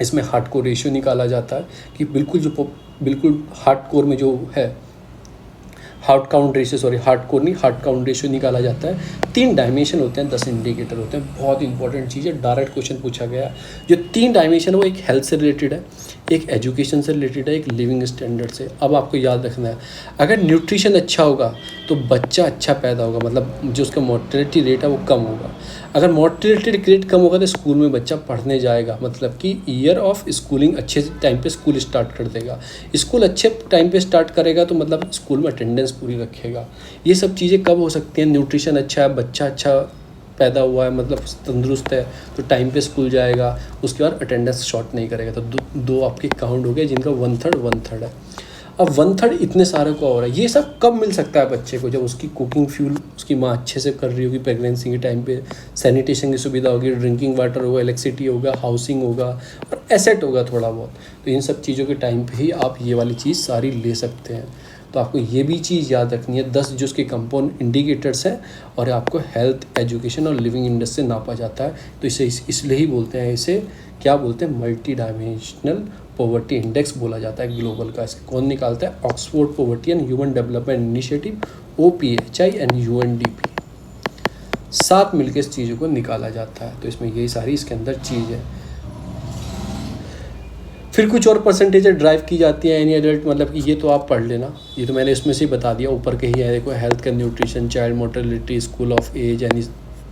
इसमें हार्डकोर रेशियो निकाला जाता है कि बिल्कुल हार्डकोर में जो है हार्ड काउंट रेशियो निकाला जाता है। 3 डायमेंशन होते हैं, 10 इंडिकेटर होते हैं। बहुत इंपॉर्टेंट चीज़ है, डायरेक्ट क्वेश्चन पूछा गया। जो 3 डायमेंशन है वो एक हेल्थ से रिलेटेड है, एक एजुकेशन से रिलेटेड है, एक लिविंग स्टैंडर्ड से। अब आपको याद रखना है अगर न्यूट्रिशन अच्छा होगा तो बच्चा अच्छा पैदा होगा, मतलब जो उसका मोर्टेलिटी रेट है वो कम होगा। अगर मोर्टेलिटी रेट कम होगा तो स्कूल में बच्चा पढ़ने जाएगा, मतलब कि ईयर ऑफ स्कूलिंग अच्छे टाइम पे स्कूल स्टार्ट कर देगा। स्कूल अच्छे टाइम पे स्टार्ट करेगा तो मतलब स्कूल में अटेंडेंस पूरी रखेगा। ये सब चीज़ें कब हो सकती हैं, न्यूट्रिशन अच्छा है, बच्चा अच्छा पैदा हुआ है, मतलब तंदुरुस्त है तो टाइम पे स्कूल जाएगा, उसके बाद अटेंडेंस शॉर्ट नहीं करेगा। तो दो आपके काउंट हो गए जिनका 1/3 है। अब 1/3 इतने सारे को हो रहा है। ये सब कब मिल सकता है बच्चे को, जब उसकी कुकिंग फ्यूल उसकी माँ अच्छे से कर रही होगी प्रेगनेंसी के टाइम पे, सैनिटेशन की सुविधा होगी, ड्रिंकिंग वाटर होगा, इलेक्ट्रिसिटी होगा, हाउसिंग होगा और एसेट होगा थोड़ा बहुत। तो इन सब चीज़ों के टाइम पे ही आप ये वाली चीज़ सारी ले सकते हैं। तो आपको ये भी चीज़ याद रखनी है, 10 जो उसके कंपाउंड इंडिकेटर्स हैं और आपको हेल्थ, एजुकेशन और लिविंग इंडेक्स से नापा जाता है। तो इसे इसलिए ही बोलते हैं, इसे क्या बोलते हैं, मल्टी डायमेंशनल पॉवर्टी इंडेक्स बोला जाता है ग्लोबल का। इसको कौन निकालता है, Oxford poverty and human development initiative, OPHI and UNDP साथ मिलकर इस चीज़ों को निकाला जाता है। तो इसमें यही सारी इसके अंदर चीज़ है। फिर कुछ और परसेंटेज ड्राइव की जाती है एनी एडल्ट, मतलब कि ये तो आप पढ़ लेना, ये तो मैंने इसमें से बता दिया, ऊपर के ही है देखो, हेल्थ का, nutrition, child mortality, school of age यानी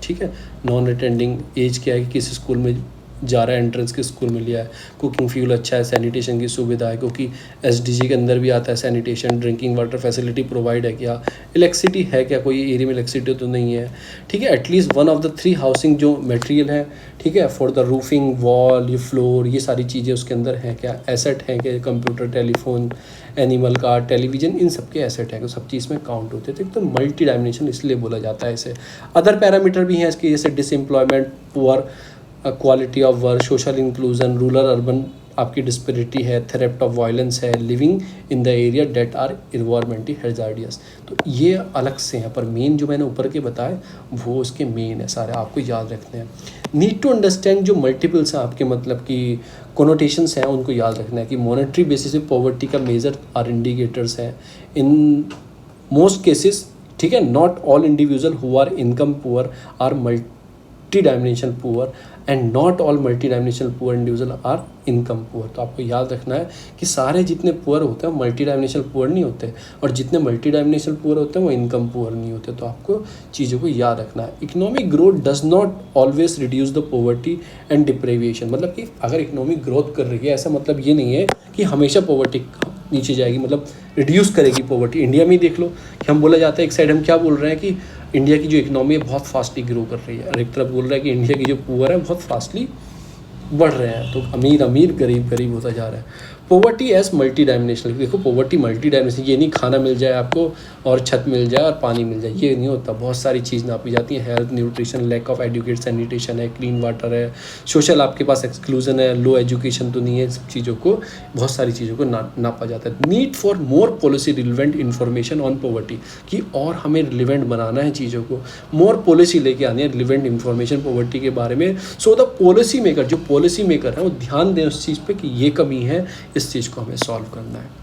ठीक है, नॉन अटेंडिंग एज क्या है कि किस स्कूल में जा रहा है, एंट्रेंस के स्कूल में लिया है, कुकिंग फ्यूल अच्छा है, सैनिटेशन की सुविधा है क्योंकि SDG के अंदर भी आता है sanitation, drinking water facility provide है क्या, इलेक्ट्रिसिटी है क्या, कोई एरिया में इलेक्ट्रिसिटी तो नहीं है, ठीक है, एटलीस्ट 1 ऑफ द 3 हाउसिंग जो मटेरियल है, ठीक है, फॉर द रूफिंग, वॉल, ये फ्लोर, ये सारी चीज़ें उसके अंदर हैं क्या, एसेट हैं क्या, computer, telephone, animal card, television, इन सब के एसेट है तो सब चीज़ में काउंट होते थे। तो मल्टी डायमेंशन इसलिए बोला जाता है इसे। अदर पैरामीटर भी हैं इसके, जैसे disemployment, poor quality of work, social inclusion, rural urban आपकी डिस्पेरिटी है, थ्रेट ऑफ वायलेंस है, living in the area that are environmentally hazardous. तो ये अलग से हैं, पर मेन जो मैंने ऊपर के बताए वो उसके मेन है, सारे आपको याद रखने हैं। नीड टू अंडरस्टैंड जो मल्टीपल्स हैं आपके, मतलब कि कोनोटेशंस हैं, उनको याद रखना है कि मॉनेटरी बेसिस पे पॉवर्टी का मेजर आर इंडिकेटर्स हैं इन मोस्ट केसेस, ठीक है। Not all individual who are income poor are multidimensional poor and not all multidimensional poor individual are income poor. तो आपको याद रखना है कि सारे जितने पुअर होते हैं मल्टी डायमेंशनल पुअर नहीं होते, और जितने मल्टी डायमेंशनल पुअर होते हैं वो इनकम पुअर नहीं होते। तो आपको चीज़ों को याद रखना है। Economic growth does not always reduce the poverty and deprivation. मतलब कि अगर इकोनॉमिक ग्रोथ कर रही है, ऐसा मतलब ये नहीं है कि हमेशा पॉवर्टी नीचे जाएगी, मतलब रिड्यूस करेगी पॉवर्टी। इंडिया में ही देख लो कि हम बोला जाता है, एक साइड हम क्या बोल रहे हैं कि इंडिया की जो इकोनॉमी है बहुत फास्टली ग्रो कर रही है, और एक तरफ बोल रहा है कि इंडिया की जो पुअर है बहुत फास्टली बढ़ रहे हैं। तो अमीर अमीर गरीब गरीब होता जा रहा है। पॉवर्टी एज मल्टी डायमेंशनल, देखो पॉवर्टी मल्टी डायमेंशनल, ये नहीं खाना मिल जाए आपको और छत मिल जाए और पानी मिल जाए, ये नहीं होता। बहुत सारी चीज़ नापी जाती हैं, health, nutrition, lack of educate, sanitation है, क्लीन वाटर है, सोशल आपके पास एक्सक्लूजन है, लो एजुकेशन तो नहीं है। सब चीज़ों को, बहुत सारी चीज़ों को नापा जाता है। Need for more policy relevant information on poverty, कि और हमें रिलेवेंट बनाना है चीज़ों को, मोर पॉलिसी लेके आनी है, रिलेवेंट इन्फॉर्मेशन पॉवर्टी के बारे में। सो द पॉलिसी मेकर, जो पॉलिसी मेकर है वो ध्यान दें उस चीज़ पे कि ये कमी है, इस चीज़ को हमें सॉल्व करना है।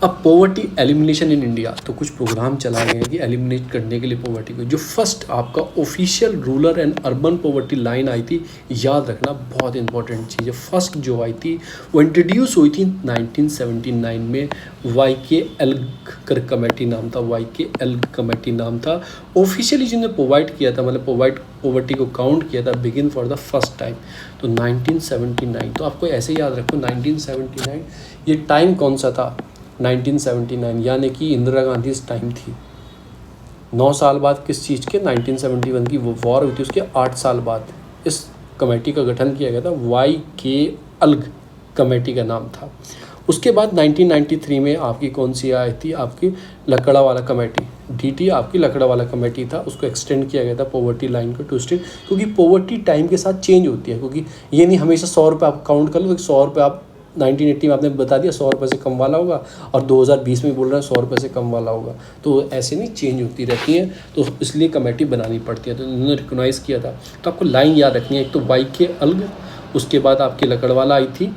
अब पॉवर्टी एलिमिनेशन इन इंडिया, तो कुछ प्रोग्राम चलाए गए हैं कि एलिमिनेट करने के लिए पॉवर्टी को। जो फर्स्ट आपका official rural and urban poverty line आई थी, याद रखना बहुत इंपॉर्टेंट चीज़ है। फर्स्ट जो आई थी वो इंट्रोड्यूस हुई थी 1979 में, YKL कमेटी नाम था, YKL कमेटी नाम था। ऑफिशियली जिन्होंने प्रोवाइड किया था, मतलब पॉवर्टी को काउंट किया था begin for the first time, तो 1979। तो आपको ऐसे याद रखो 1979, ये टाइम कौन सा था? 1979, यानी कि इंदिरा गांधी इस टाइम थी। 9 साल बाद किस चीज़ के? 1971 की वो वॉर हुई थी, उसके 8 साल बाद इस कमेटी का गठन किया गया था। YKL कमेटी का नाम था। उसके बाद 1993 में आपकी कौन सी आई थी? आपकी लकड़ावाला कमेटी, DT आपकी लकड़ावाला कमेटी था। उसको एक्सटेंड किया गया था पॉवर्टी लाइन को टू स्टेट, क्योंकि पॉवर्टी टाइम के साथ चेंज होती है। क्योंकि ये नहीं हमेशा 100 रुपये आप काउंट कर लो, 100 रुपये आप 1980 में आपने बता दिया 100 रुपये से कम वाला होगा, और 2020 में बोल रहे हैं 100 रुपये से कम वाला होगा। तो ऐसे नहीं, चेंज होती रहती हैं, तो इसलिए कमेटी बनानी पड़ती है। तो उन्होंने रिकॉग्नाइज़ किया था। तो आपको लाइन याद रखनी है, एक तो YKL, उसके बाद आपकी लकड़वाला आई थी,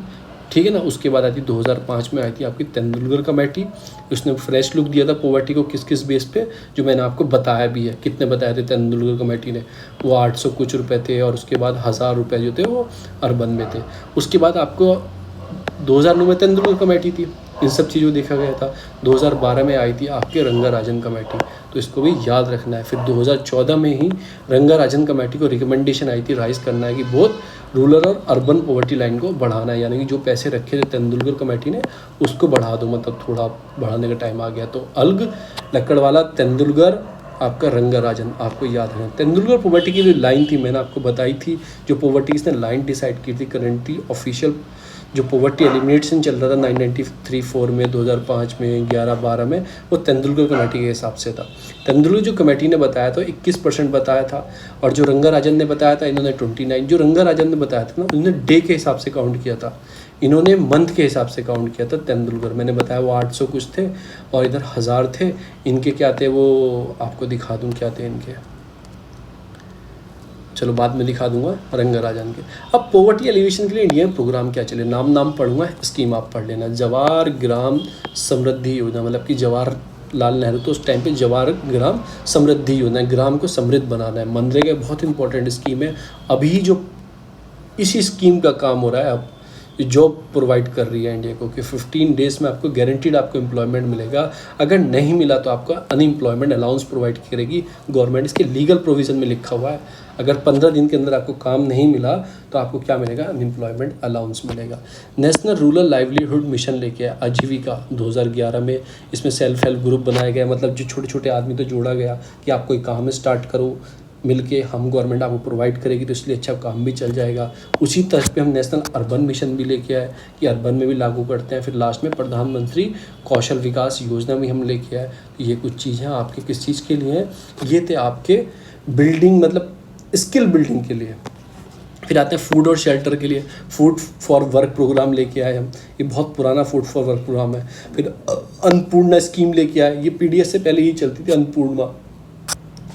ठीक है ना। उसके बाद आई थी 2005 में आई थी आपकी तेंदुलकर कमेटी। उसने फ्रेश लुक दिया था पॉवर्टी को, किस किस बेस पे, जो मैंने आपको बताया भी है। कितने बताए थे तेंदुलकर कमेटी ने? वो 800 कुछ रुपए थे, और उसके बाद 1000 रुपये जो थे वो अर्बन में थे। उसके बाद आपको 2009 में तेंदुलकर कमेटी थी, इन सब चीज़ों को देखा गया था। 2012 में आई थी आपके रंगाराजन कमेटी, तो इसको भी याद रखना है। फिर 2014 में ही रंगाराजन कमेटी को रिकमेंडेशन आई थी, राइज करना है कि बहुत रूरल और अर्बन पॉवर्टी लाइन को बढ़ाना है, यानी कि जो पैसे रखे थे तेंदुलकर कमेटी ने उसको बढ़ा दो, मतलब थोड़ा बढ़ाने का टाइम आ गया। तो अलग, लकड़वाला, तेंदुलकर, आपका रंगाराजन, आपको याद रखना। तेंदुलकर पॉवर्टी की जो लाइन थी मैंने आपको बताई थी, जो पॉवर्टी इसने लाइन डिसाइड की थी। करेंटली ऑफिशियल जो पॉवर्टी एलिमिनेशन चल रहा था 1993-4 में, 2005 में, 11-12 में, वो तेंदुलकर कमेटी के हिसाब से था। तेंदुलकर जो कमेटी ने बताया था 21% बताया था, और जो रंगाराजन ने बताया था इन्होंने 29। जो रंगाराजन ने बताया था ना, उन्होंने डे के हिसाब से काउंट किया था, इन्होंने मंथ के हिसाब से काउंट किया था। तेंदुलकर मैंने बताया वो 800 कुछ थे, और इधर 1000 थे। इनके क्या थे वो आपको दिखा दूँ, क्या थे इनके, चलो बाद में दिखा दूंगा रंगाराजन के। अब पॉवर्टी एलिवेशन के लिए इंडिया में प्रोग्राम क्या चले, नाम पढ़ूंगा, स्कीम आप पढ़ लेना। जवाहर ग्राम समृद्धि योजना, मतलब कि जवाहरलाल नेहरू तो उस टाइम पे जवाहर ग्राम समृद्धि योजना, ग्राम को समृद्ध बनाना है। मनरेगा बहुत इंपॉर्टेंट स्कीम है। अभी जो इसी स्कीम का काम हो रहा है, अब जॉब प्रोवाइड कर रही है इंडिया को, कि 15 डेज़ में आपको गारंटीड आपको एम्प्लॉयमेंट मिलेगा। अगर नहीं मिला तो आपका अनएम्प्लॉयमेंट अलाउंस प्रोवाइड करेगी गवर्नमेंट। इसके लीगल प्रोविज़न में लिखा हुआ है, अगर 15 दिन के अंदर आपको काम नहीं मिला तो आपको क्या मिलेगा? अनएम्प्लॉयमेंट अलाउंस मिलेगा। नेशनल रूरल लाइवलीहुड मिशन लेके आया आजीविका 2011 में। इसमें सेल्फ हेल्प ग्रुप बनाया गया, मतलब जो छोटे छोटे आदमी तो जोड़ा गया कि आप कोई काम स्टार्ट करो, मिलके हम गवर्नमेंट आपको प्रोवाइड करेगी, तो इसलिए अच्छा काम भी चल जाएगा। उसी तरह पे हम नेशनल अर्बन मिशन भी लेके आए कि अर्बन में भी लागू करते हैं। फिर लास्ट में प्रधानमंत्री कौशल विकास योजना भी हम लेके आए। तो ये कुछ चीज़ें आपके किस चीज़ के लिए हैं? ये थे आपके बिल्डिंग, मतलब स्किल बिल्डिंग के लिए। फिर आते हैं फूड और शेल्टर के लिए, फूड फॉर वर्क प्रोग्राम लेके आए हम, ये बहुत पुराना फूड फॉर वर्क प्रोग्राम है। फिर अन्नपूर्णा स्कीम लेके आए, ये पीडीएस से पहले ही चलती थी अन्नपूर्णा,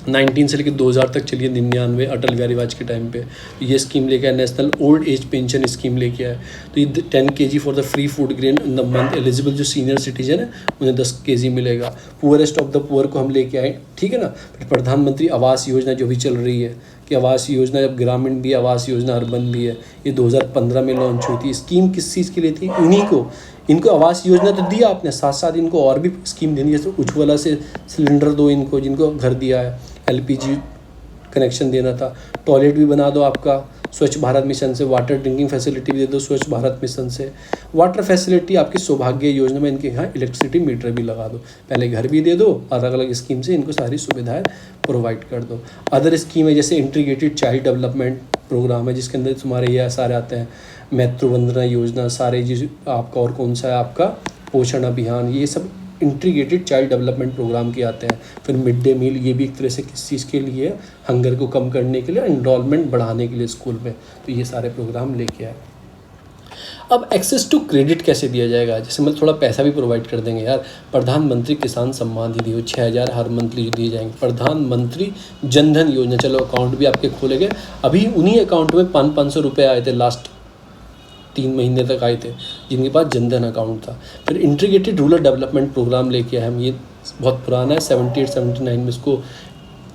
19 से लेकर 2000 तक चली है, 99 अटल बिहारी वाजपेयी के टाइम पे। ये स्कीम लेके आया, national old age pension scheme लेके आया। तो ये 10 kg for the free food grain in the month, eligible जो सीनियर सिटीजन है उन्हें 10 kg मिलेगा। पुअरेस्ट ऑफ द पुअर को हम लेके आए, ठीक है ना। फिर प्रधानमंत्री आवास योजना जो भी चल रही है, कि आवास योजना जब ग्रामीण भी है, आवास योजना अर्बन भी है, ये 2015 में लॉन्च हुई थी। स्कीम किस चीज़ के लिए थी, उन्हीं को, इनको आवास योजना तो दिया आपने, साथ साथ इनको और भी स्कीम देनी, जैसे उज्ज्वला से सिलेंडर दो इनको, जिनको घर दिया है, एलपीजी कनेक्शन देना था, टॉयलेट भी बना दो आपका स्वच्छ भारत मिशन से, वाटर ड्रिंकिंग फैसिलिटी भी दे दो स्वच्छ भारत मिशन से, वाटर फैसिलिटी आपकी सौभाग्य योजना में इनके यहाँ इलेक्ट्रिसिटी मीटर भी लगा दो, पहले घर भी दे दो, अलग अलग स्कीम से इनको सारी सुविधाएं प्रोवाइड कर दो। अदर स्कीम है जैसे इंटीग्रेटेड चाइल्ड डेवलपमेंट प्रोग्राम है, जिसके अंदर तुम्हारे ये सारे आते हैं, मातृवंदना योजना, सारे जिस आपका, और कौन सा है आपका पोषण अभियान, ये सब इंटीग्रेटेड चाइल्ड डेवलपमेंट प्रोग्राम के आते हैं। फिर मिड डे मील, ये भी एक तरह से किस चीज़ के लिए, हंगर को कम करने के लिए, एनरोलमेंट बढ़ाने के लिए स्कूल में, तो ये सारे प्रोग्राम लेके आए। अब एक्सेस टू क्रेडिट कैसे दिया जाएगा, जैसे मतलब थोड़ा पैसा भी प्रोवाइड कर देंगे यार। प्रधानमंत्री किसान सम्मान निधि हो 6000 हर मंथली दिए जाएंगे। प्रधानमंत्री जनधन योजना, चलो अकाउंट भी आपके खोले गए, अभी उन्हीं अकाउंट में 500 रुपये आए थे, लास्ट 3 महीने तक आए थे जिनके पास जनधन अकाउंट था। फिर इंटीग्रेटेड रूरल डेवलपमेंट प्रोग्राम लेके आए हम, ये बहुत पुराना है, 78-79 में इसको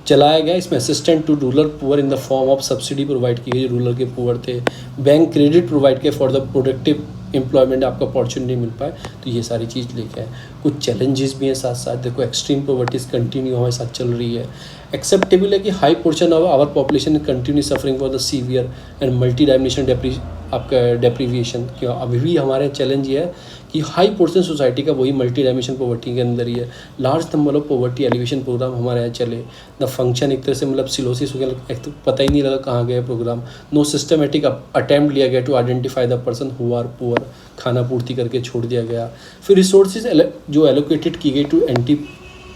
चलाया गया। इसमें assistant to rural poor in the form of subsidy provide की गई, रूरल के पुअर थे। बैंक क्रेडिट प्रोवाइड किया फॉर द प्रोडक्टिव एम्प्लॉयमेंट, आपको अपॉर्चुनिटी मिल पाए, तो ये सारी चीज़ लेके आए। कुछ चैलेंजेस भी हैं साथ साथ, देखो एक्सट्रीम पॉवर्टीज कंटिन्यू हमारे साथ चल रही है। एक्सेप्टेबल है कि high portion of our population continue suffering for the severe and multidimensional आपका डेप्रीविएशन। क्यों अभी भी हमारे चैलेंज ये है कि हाई पोर्शन सोसाइटी का वही मल्टी डायमेंशन पॉवर्टी के अंदर ही है। Large number of poverty alleviation programme हमारे यहाँ चले, द फंक्शन एक तरह से मतलब सिलोसिस हो गया, एक तो पता ही नहीं लगा कहाँ गए प्रोग्राम। नो सिस्टमेटिक अटेम्प्ट लिया गया to identify the person who are poor, खाना पूर्ति करके छोड़ दिया गया। फिर रिसोर्सेज जो एलोकेटेड की गई to anti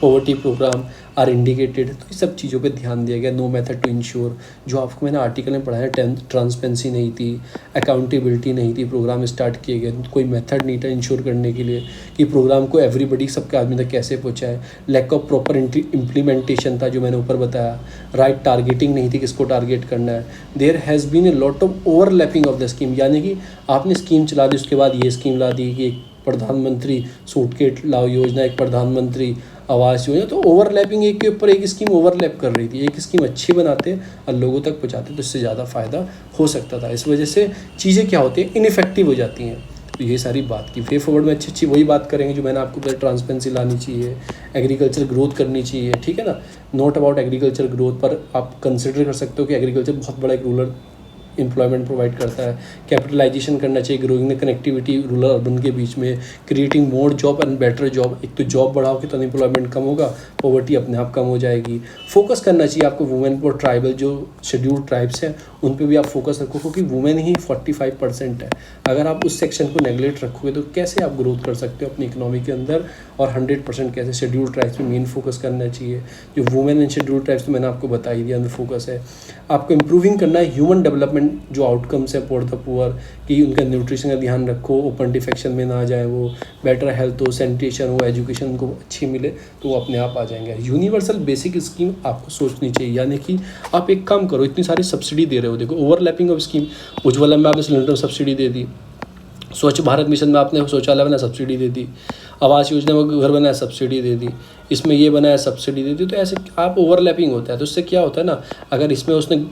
poverty programme are indicated, तो ये सब चीज़ों पे ध्यान दिया गया। नो मेथड टू इंश्योर, जो आपको मैंने आर्टिकल में पढ़ाया, ट्रांसपेरेंसी नहीं थी, अकाउंटेबिलिटी नहीं थी, प्रोग्राम स्टार्ट किए गए, कोई मेथड नहीं था इंश्योर करने के लिए कि प्रोग्राम को एवरीबडी, सबके आदमी तक कैसे पहुँचाए। लैक ऑफ प्रॉपर इम्प्लीमेंटेशन था, जो मैंने ऊपर बताया। राइट टारगेटिंग नहीं थी, किसको टारगेट करना है। There has been a lot of overlapping of the scheme, यानी कि आपने स्कीम चला दी, उसके बाद ये स्कीम ला दी कि एक प्रधानमंत्री सूटकेट लाओ योजना, एक प्रधानमंत्री आवास योजना, तो ओवरलैपिंग, एक के ऊपर एक स्कीम ओवरलैप कर रही थी। एक स्कीम अच्छी बनाते और लोगों तक पहुंचाते तो इससे ज़्यादा फ़ायदा हो सकता था। इस वजह से चीज़ें क्या होती हैं, इनइफेक्टिव हो जाती हैं। तो ये सारी बात की। वे फॉरवर्ड में अच्छी अच्छी वही बात करेंगे जो मैंने आपको बताया, ट्रांसपेरेंसी लानी चाहिए, एग्रीकल्चर ग्रोथ करनी चाहिए, ठीक है ना। नॉट अबाउट एग्रीकल्चर ग्रोथ, पर आप कंसिडर कर सकते हो कि एग्रीकल्चर बहुत बड़ा एक रूरल एम्प्लॉयमेंट प्रोवाइड करता है। कैपिटलाइजेशन करना चाहिए, growing the connectivity rural urban के बीच में, creating more job and better job. एक तो जॉब बढ़ाओगे तो अनएम्प्लॉयमेंट कम होगा, पॉवर्टी अपने आप कम हो जाएगी। फोकस करना चाहिए आपको वुमेन पर, ट्राइबल जो शेड्यूल्ड ट्राइब्स हैं उन पे भी आप फोकस रखो, क्योंकि वुमेन ही 45% है। अगर आप उस सेक्शन को नेगलेक्ट रखोगे तो कैसे आप ग्रोथ कर सकते हो अपनी इकोनॉमी के अंदर, और 100% कैसे। शेड्यूल्ड ट्राइब्स में मेन फोकस करना चाहिए। जो वुमेन एंड शेड्यूल्ड ट्राइब्स तो मैंने आपको बता ही दिया, अंदर फोकस है। आपको इंप्रूविंग करना है ह्यूमन डेवलपमेंट, जो आउटकम्स है फॉर द पुअर, कि उनका न्यूट्रिशन का ध्यान रखो, ओपन डिफेक्शन में ना जाए वो, बेटर हेल्थ हो, सैनिटेशन हो, एजुकेशन उनको अच्छी मिले, तो वो अपने आप आ जाएंगे। यूनिवर्सल बेसिक स्कीम आपको सोचनी चाहिए, यानी कि आप एक काम करो, इतनी सारी सब्सिडी दे रहे हो, देखो ओवरलैपिंग ऑफ स्कीम। उज्ज्वला में आपने सिलेंडर सब्सिडी दे दी, स्वच्छ भारत मिशन में आपने शौचालय बनाया, सब्सिडी दे दी, आवास योजना में घर बनाया, सब्सिडी दे दी, इसमें ये बनाया, सब्सिडी दे दी। तो ऐसे आप ओवरलैपिंग होता है, तो उससे क्या होता है ना, अगर इसमें उसने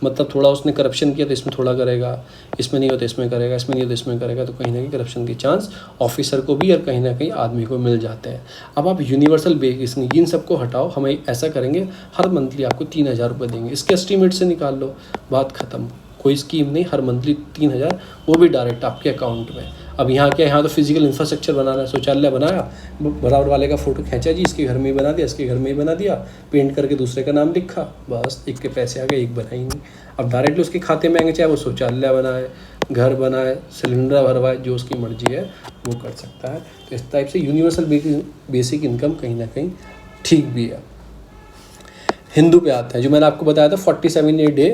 मतलब थोड़ा उसने करप्शन किया तो इसमें थोड़ा करेगा, इसमें नहीं होता इसमें करेगा, इसमें नहीं होता इसमें करेगा, तो कहीं ना कहीं करप्शन के चांस ऑफिसर को भी और कहीं ना कहीं आदमी को मिल जाते हैं। अब आप यूनिवर्सल बेसिस इन सबको हटाओ, हम ऐसा करेंगे हर मंथली आपको 3000 रुपये देंगे, इसके एस्टीमेट से निकाल लो, बात खत्म। कोई स्कीम नहीं, हर मंथली 3000, वो भी डायरेक्ट आपके अकाउंट में। अब यहाँ क्या, यहाँ तो फिजिकल इंफ्रास्ट्रक्चर बनाना है, शौचालय बनाया, बराबर वाले का फोटो खींचा जी, इसके घर में ही बना दिया, इसके घर में ही बना दिया, पेंट करके दूसरे का नाम लिखा, बस एक के पैसे आ गए, एक बनाई नहीं। अब डायरेक्टली उसके खाते में आएंगे, चाहे वो शौचालय बनाए, घर बनाए, सिलेंडर भरवाए, जो उसकी मर्जी है वो कर सकता है। तो इस टाइप से यूनिवर्सल बेसिक इनकम कहीं ना कहीं ठीक भी है। हिंदू पे आते हैं, जो मैंने आपको बताया था 47 डे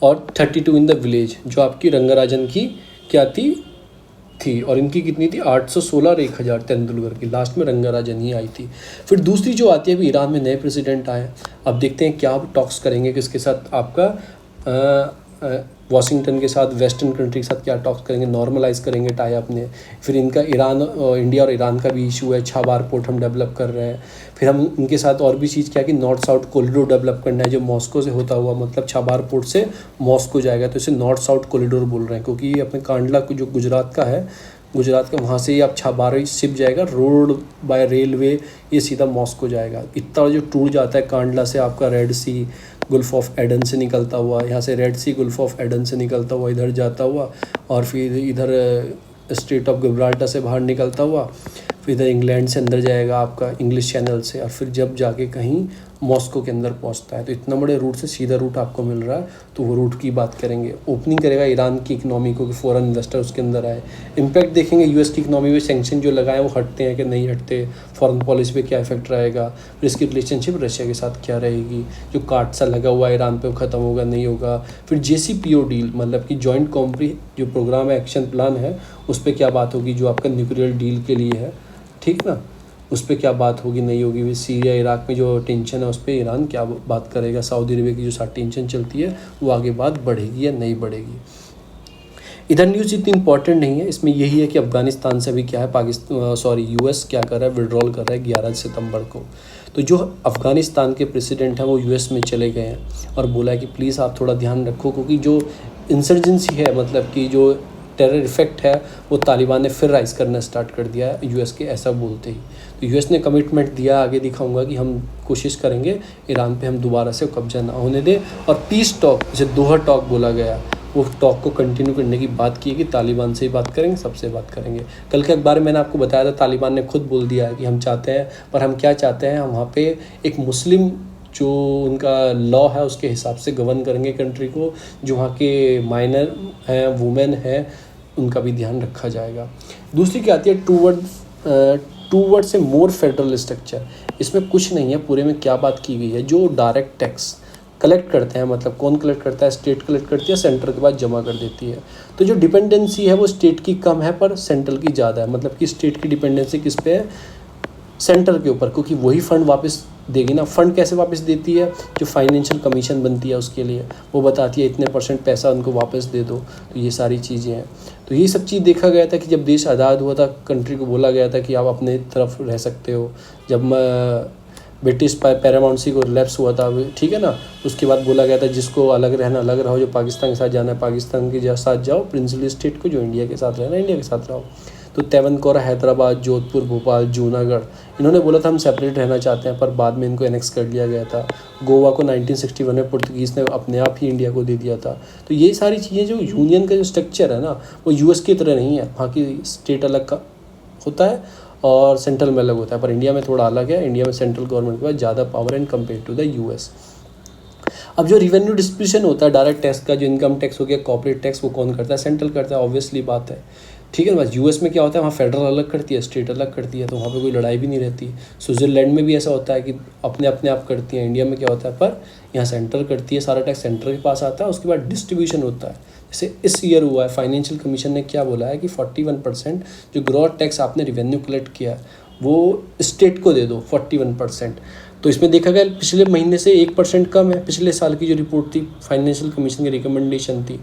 और 32 इन द विलेज, जो आपकी रंगाराजन की क्या थी और इनकी कितनी थी 816 और 1000 तेंदुलकर की। लास्ट में रंगाराजन ही आई थी। फिर दूसरी जो आती है, अभी ईरान में नए प्रेसिडेंट आए। अब देखते हैं क्या टॉक्स करेंगे किसके साथ, आपका वाशिंगटन के साथ, वेस्टर्न कंट्री के साथ क्या टॉक्स करेंगे, नॉर्मलाइज करेंगे टाई अपने। फिर इनका इंडिया और ईरान का भी इशू है, 6 बार पोर्ट हम डेवलप कर रहे हैं। फिर हम इनके साथ और भी चीज़ क्या कि नॉर्थ साउथ कॉरिडोर डेवलप करना है, जो मॉस्को से होता हुआ, मतलब 6 बार पोर्ट से मॉस्को जाएगा, तो इसे नॉर्थ साउथ कॉरिडोर बोल रहे हैं, क्योंकि ये अपने कांडला को जो गुजरात का है, गुजरात का वहाँ से ही आप 6 बार शिप जाएगा, रोड बाय रेलवे ये सीधा मॉस्को जाएगा। इतना जो टूर जाता है कांडला से, आपका Red Sea Gulf of Aden से निकलता हुआ, यहाँ से Red Sea Gulf of Aden से निकलता हुआ इधर जाता हुआ, और फिर इधर स्ट्रेट ऑफ गिब्राल्टर से बाहर निकलता हुआ, फिर इधर इंग्लैंड से अंदर जाएगा आपका इंग्लिश चैनल से, और फिर जब जाके कहीं मॉस्को के अंदर पहुंचता है। तो इतना बड़े रूट से सीधा रूट आपको मिल रहा है, तो वो रूट की बात करेंगे। ओपनिंग करेगा ईरान की इकनॉमी को कि फॉरेन इन्वेस्टर उसके अंदर आए। इम्पैक्ट देखेंगे यूएस की इकनॉमी में सैंक्शन जो लगाए वो हटते हैं कि नहीं हटते, फॉरेन पॉलिसी पे क्या इफेक्ट रहेगा, फिर इसकी रिलेशनशिप रशिया के साथ क्या रहेगी, जो कार्ड सा लगा हुआ है ईरान पे वो ख़त्म होगा नहीं होगा। फिर JCPO डील, मतलब कि जॉइंट कॉम्प्री जो प्रोग्राम है, एक्शन प्लान है, उस पर क्या बात होगी, जो आपका न्यूक्लियर डील के लिए है, ठीक ना, उस पर क्या बात होगी नहीं होगी। भी सीरिया इराक में जो टेंशन है उस पर ईरान क्या बात करेगा, सऊदी अरबिया की जो साथ टेंशन चलती है वो आगे बात बढ़ेगी या नहीं बढ़ेगी। इधर न्यूज़ इतनी इंपॉर्टेंट नहीं है, इसमें यही है कि अफगानिस्तान से भी क्या है, यूएस क्या कर रहा है, विड्रॉल कर रहा है 11 सितंबर को। तो जो अफगानिस्तान के प्रेसिडेंट हैं वो यूएस में चले गए हैं और बोला है कि प्लीज़ आप थोड़ा ध्यान रखो, क्योंकि जो इंसर्जेंसी है, मतलब कि जो टेरर इफेक्ट है, वो तालिबान ने फिर राइज करना स्टार्ट कर दिया है यूएस के ऐसा बोलते ही। तो यूएस ने कमिटमेंट दिया, आगे दिखाऊंगा कि हम कोशिश करेंगे ईरान पे हम दोबारा से कब्जा ना होने दें, और पीस टॉक, जिसे दोहा टॉक बोला गया, वो टॉक को कंटिन्यू करने की बात की है कि तालिबान से ही बात करेंगे, सबसे बात करेंगे। कल के अखबार में मैंने आपको बताया था, तालिबान ने खुद बोल दिया है कि हम चाहते हैं, पर हम क्या चाहते हैं, हम वहाँ पे एक मुस्लिम जो उनका लॉ है उसके हिसाब से गवर्न करेंगे कंट्री को, जो वहाँ के माइनर हैं, वुमेन हैं, उनका भी ध्यान रखा जाएगा। दूसरी क्या आती है, टूवर्ड से मोर फेडरल स्ट्रक्चर। इसमें कुछ नहीं है, पूरे में क्या बात की गई है, जो डायरेक्ट टैक्स कलेक्ट करते हैं, मतलब कौन कलेक्ट करता है, स्टेट कलेक्ट करती है, सेंटर के बाद जमा कर देती है। तो जो डिपेंडेंसी है वो स्टेट की कम है पर सेंट्रल की ज़्यादा है, मतलब कि स्टेट की डिपेंडेंसी किस पे है, सेंटर के ऊपर, क्योंकि वही फंड वापस देगी ना। फंड कैसे वापस देती है, जो फाइनेंशियल कमीशन बनती है उसके लिए, वो बताती है इतने % पैसा उनको वापस दे दो। तो ये सारी चीज़ें हैं। तो ये सब चीज़ देखा गया था कि जब देश आज़ाद हुआ था, कंट्री को बोला गया था कि आप अपने तरफ रह सकते हो। जब ब्रिटिश पैरामाउंसी को रिलैप्स हुआ था, ठीक है ना, उसके बाद बोला गया था जिसको अलग रहना अलग रहो, जो पाकिस्तान के साथ जाना है पाकिस्तान के साथ जाओ, प्रिंसिपल स्टेट को जो इंडिया के साथ रहना इंडिया के साथ रहो। तो तेवनकोरा, हैदराबाद, जोधपुर, भोपाल, जूनागढ़, इन्होंने बोला था हम सेपरेट रहना चाहते हैं, पर बाद में इनको एनेक्स कर लिया गया था। गोवा को 1961 में पुर्तगीज़ ने अपने आप ही इंडिया को दे दिया था। तो ये सारी चीज़ें, जो यूनियन का जो स्ट्रक्चर है ना, वो यूएस की तरह नहीं है, वहाँ की स्टेट अलग का होता है और सेंट्रल में अलग होता है, पर इंडिया में थोड़ा अलग है। इंडिया में सेंट्रल गवर्नमेंट के पास ज़्यादा power and compare to the US. अब जो रिवेन्यू डिस्ट्रीब्यूशन होता है, डायरेक्ट टैक्स का, जो इनकम टैक्स हो गया, कॉर्पोरेट टैक्स, वो कौन करता है, सेंट्रल करता है, ऑब्वियसली बात है, ठीक है ना। बस यूएस में क्या होता है, वहाँ फेडरल अलग करती है, स्टेट अलग करती है, तो वहाँ पे कोई लड़ाई भी नहीं रहती। स्विट्जरलैंड में भी ऐसा होता है कि अपने आप करती है। इंडिया में क्या होता है, पर यहाँ सेंट्रल करती है, सारा टैक्स सेंटर के पास आता है, उसके बाद डिस्ट्रीब्यूशन होता है। जैसे इस ईयर हुआ है, फाइनेंशियल कमीशन ने क्या बोला है कि 41% जो ग्रॉस टैक्स आपने रिवेन्यू कलेक्ट किया है वो स्टेट को दे दो, 41%। तो इसमें देखा गया पिछले महीने से 1% कम है। पिछले साल की जो रिपोर्ट थी, फाइनेंशियल कमीशन की रिकमेंडेशन थी,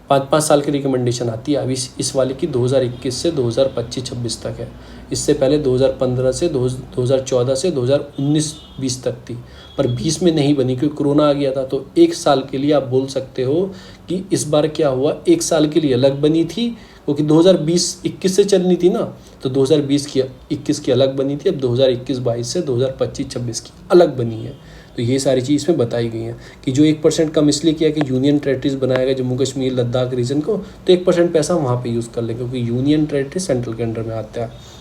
5-5 साल की रिकमेंडेशन आती है। अभी इस वाले की 2021 से 2025-26 तक है। इससे पहले 2015 से 2014 से 2019-20 तक थी, पर 20 में नहीं बनी क्योंकि कोरोना आ गया था। तो 1 साल के लिए आप बोल सकते हो कि इस बार क्या हुआ, 1 साल के लिए अलग बनी थी, क्योंकि 2020-21 से चलनी थी ना, तो 2020-21 की अलग बनी थी। अब 2021-22 से 2025-26 की अलग बनी है। तो ये सारी चीज़ इसमें बताई गई हैं कि जो 1% कम इसलिए किया कि यूनियन टेरिटरीज बनाएगा जम्मू कश्मीर लद्दाख रीजन को, तो 1% पैसा वहाँ पे यूज़ कर लें, क्योंकि यूनियन टेरिटरी सेंट्रल के अंडर में आता है।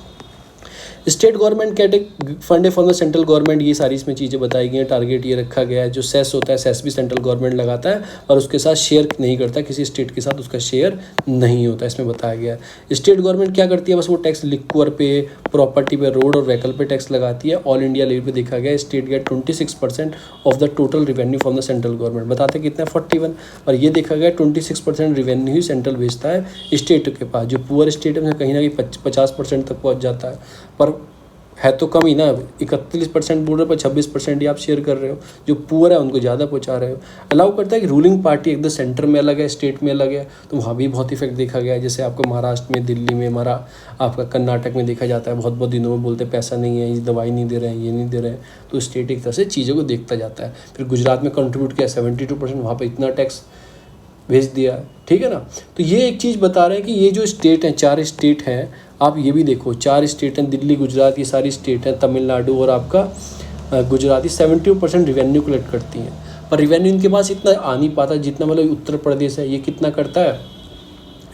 State government category fund for the central government, ये सारी इसमें चीज़ें बताई गई हैं। टारगेट ये रखा गया है, जो सेस होता है सेस भी सेंट्रल गवर्नमेंट लगाता है और उसके साथ शेयर नहीं करता, किसी स्टेट के साथ उसका शेयर नहीं होता, इसमें बताया गया है। स्टेट गवर्नमेंट क्या करती है, बस वो टैक्स लिक्वर पे, प्रॉपर्टी पे, रोड और व्हीकल पे टैक्स लगाती है। ऑल इंडिया लेवल पे देखा गया state get 26% of the total revenue from the central government. बताते कितना 41, और ये देखा गया 26% रिवेन्यू ही सेंट्रल भेजता है स्टेट के पास। जो पुअर स्टेट है कहीं ना कहीं 50% तक पहुँच जाता है, पर है तो कम ही ना। 31% बोल रहे पर 26% ही आप शेयर कर रहे हो। जो पुअर है उनको ज़्यादा पहुंचा रहे हो। अलाउ करता है कि रूलिंग पार्टी एकदम सेंटर में अलग है, स्टेट में अलग है, तो वहाँ भी बहुत इफेक्ट देखा गया है। जैसे आपको महाराष्ट्र में, दिल्ली में, आपका कर्नाटक में देखा जाता है, बहुत बहुत दिनों में बोलते पैसा नहीं है, ये दवाई नहीं दे रहे हैं, ये नहीं दे रहे हैं, तो स्टेट एक तरह से चीज़ों को देखता जाता है। फिर गुजरात में कंट्रीब्यूट किया 72%, वहाँ पर इतना टैक्स भेज दिया, ठीक है ना। तो ये एक चीज़ बता रहे हैं कि ये जो स्टेट हैं, 4 स्टेट हैं, आप ये भी देखो 4 स्टेट हैं, दिल्ली, गुजरात, ये सारी स्टेट हैं, तमिलनाडु और आपका गुजरात, 72% रिवेन्यू कलेक्ट करती हैं। पर रिवेन्यू इनके पास इतना आ नहीं पाता जितना मतलब उत्तर प्रदेश है, ये कितना करता है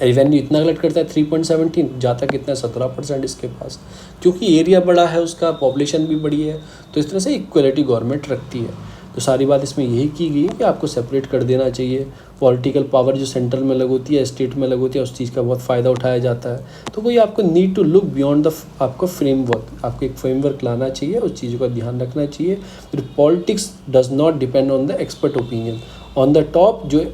रिवेन्यू, इतना कलेक्ट करता है 3.17, जाता कितना 17% इसके पास, क्योंकि एरिया बड़ा है उसका, पॉपुलेशन भी बड़ी है, तो इस तरह से इक्वलिटी गवर्नमेंट रखती है। तो सारी बात इसमें यही की गई है कि आपको सेपरेट कर देना चाहिए। पॉलिटिकल पावर जो सेंट्रल में अलग होती है, स्टेट में अलग होती है, उस चीज़ का बहुत फ़ायदा उठाया जाता है। तो कोई आपको need to look beyond the आपको फ्रेमवर्क, आपको एक फ्रेमवर्क लाना चाहिए, उस चीज़ों का ध्यान रखना चाहिए। फिर politics does not depend on the expert opinion. On the top जो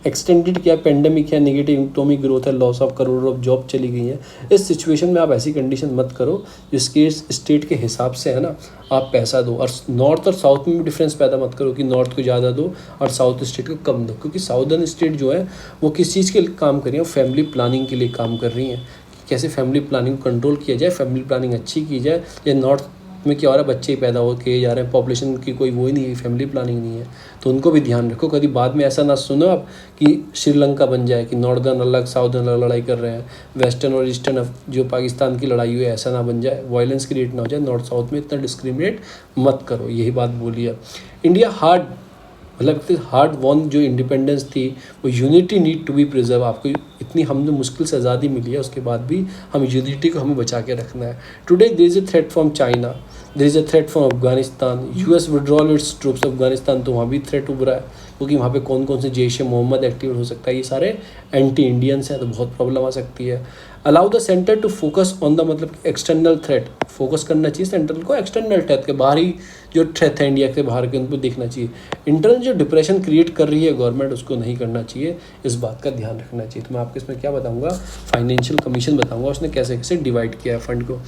एक्सटेंडेड क्या पेंडेमिक है, नेगेटिव इकोनॉमिक ग्रोथ है, लॉस ऑफ करोड़ों ऑफ जॉब चली गई है, इस सिचुएशन में आप ऐसी कंडीशन मत करो जिसके स्टेट के हिसाब से है ना आप पैसा दो। और नॉर्थ और साउथ में भी डिफरेंस पैदा मत करो कि नॉर्थ को ज़्यादा दो और साउथ स्टेट को कम दो, क्योंकि साउदर्न स्टेट जो है वो किस चीज़ के लिए काम कर रही है, फैमिली प्लानिंग के लिए काम कर रही हैं। कैसे फैमिली प्लानिंग को कंट्रोल किया जाए, फैमिली प्लानिंग अच्छी की जाए। या नॉर्थ में क्या हो रहा है, बच्चे ही पैदा हो के जा रहे हैं, पॉपुलेशन की कोई वो ही नहीं है, फैमिली प्लानिंग नहीं है, तो उनको भी ध्यान रखो। कभी बाद में ऐसा ना सुनो आप कि श्रीलंका बन जाए कि नॉर्दर्न अलग साउदर्न अलग लड़ाई कर रहे हैं, वेस्टर्न और ईस्टर्न जो पाकिस्तान की लड़ाई हुई है, ऐसा ना बन जाए, वायलेंस क्रिएट ना हो जाए। नॉर्थ साउथ में इतना डिस्क्रिमिनेट मत करो, यही बात बोली है। इंडिया हार्ड वॉन जो इंडिपेंडेंस थी, वो unity need to be preserve. आपको इतनी हमने मुश्किल से आज़ादी मिली है, उसके बाद भी हम यूनिटी को हमें बचा के रखना है। Today there is a threat from China, there is a threat from Afghanistan, US withdrawal its troops Afghanistan, तो वहाँ भी थ्रेट उभरा है, क्योंकि वहाँ पे कौन कौन से जैश मोहम्मद एक्टिवेट हो सकता है, ये सारे एंटी इंडियंस हैं, तो बहुत प्रॉब्लम आ सकती है। Allow the centre to focus on the मतलब एक्सटर्नल थ्रेट, फोकस करना चाहिए सेंट्रल को एक्सटर्नल थ्रेट के, बाहरी जो थ्रेट है इंडिया के बाहर के, उनको देखना चाहिए। इंटरनल जो डिप्रेशन क्रिएट कर रही है गवर्नमेंट, उसको नहीं करना चाहिए, इस बात का ध्यान रखना चाहिए। तो मैं आपको इसमें क्या बताऊंगा, फाइनेंशियल कमीशन बताऊंगा उसने कैसे कैसे डिवाइड किया है फंड को।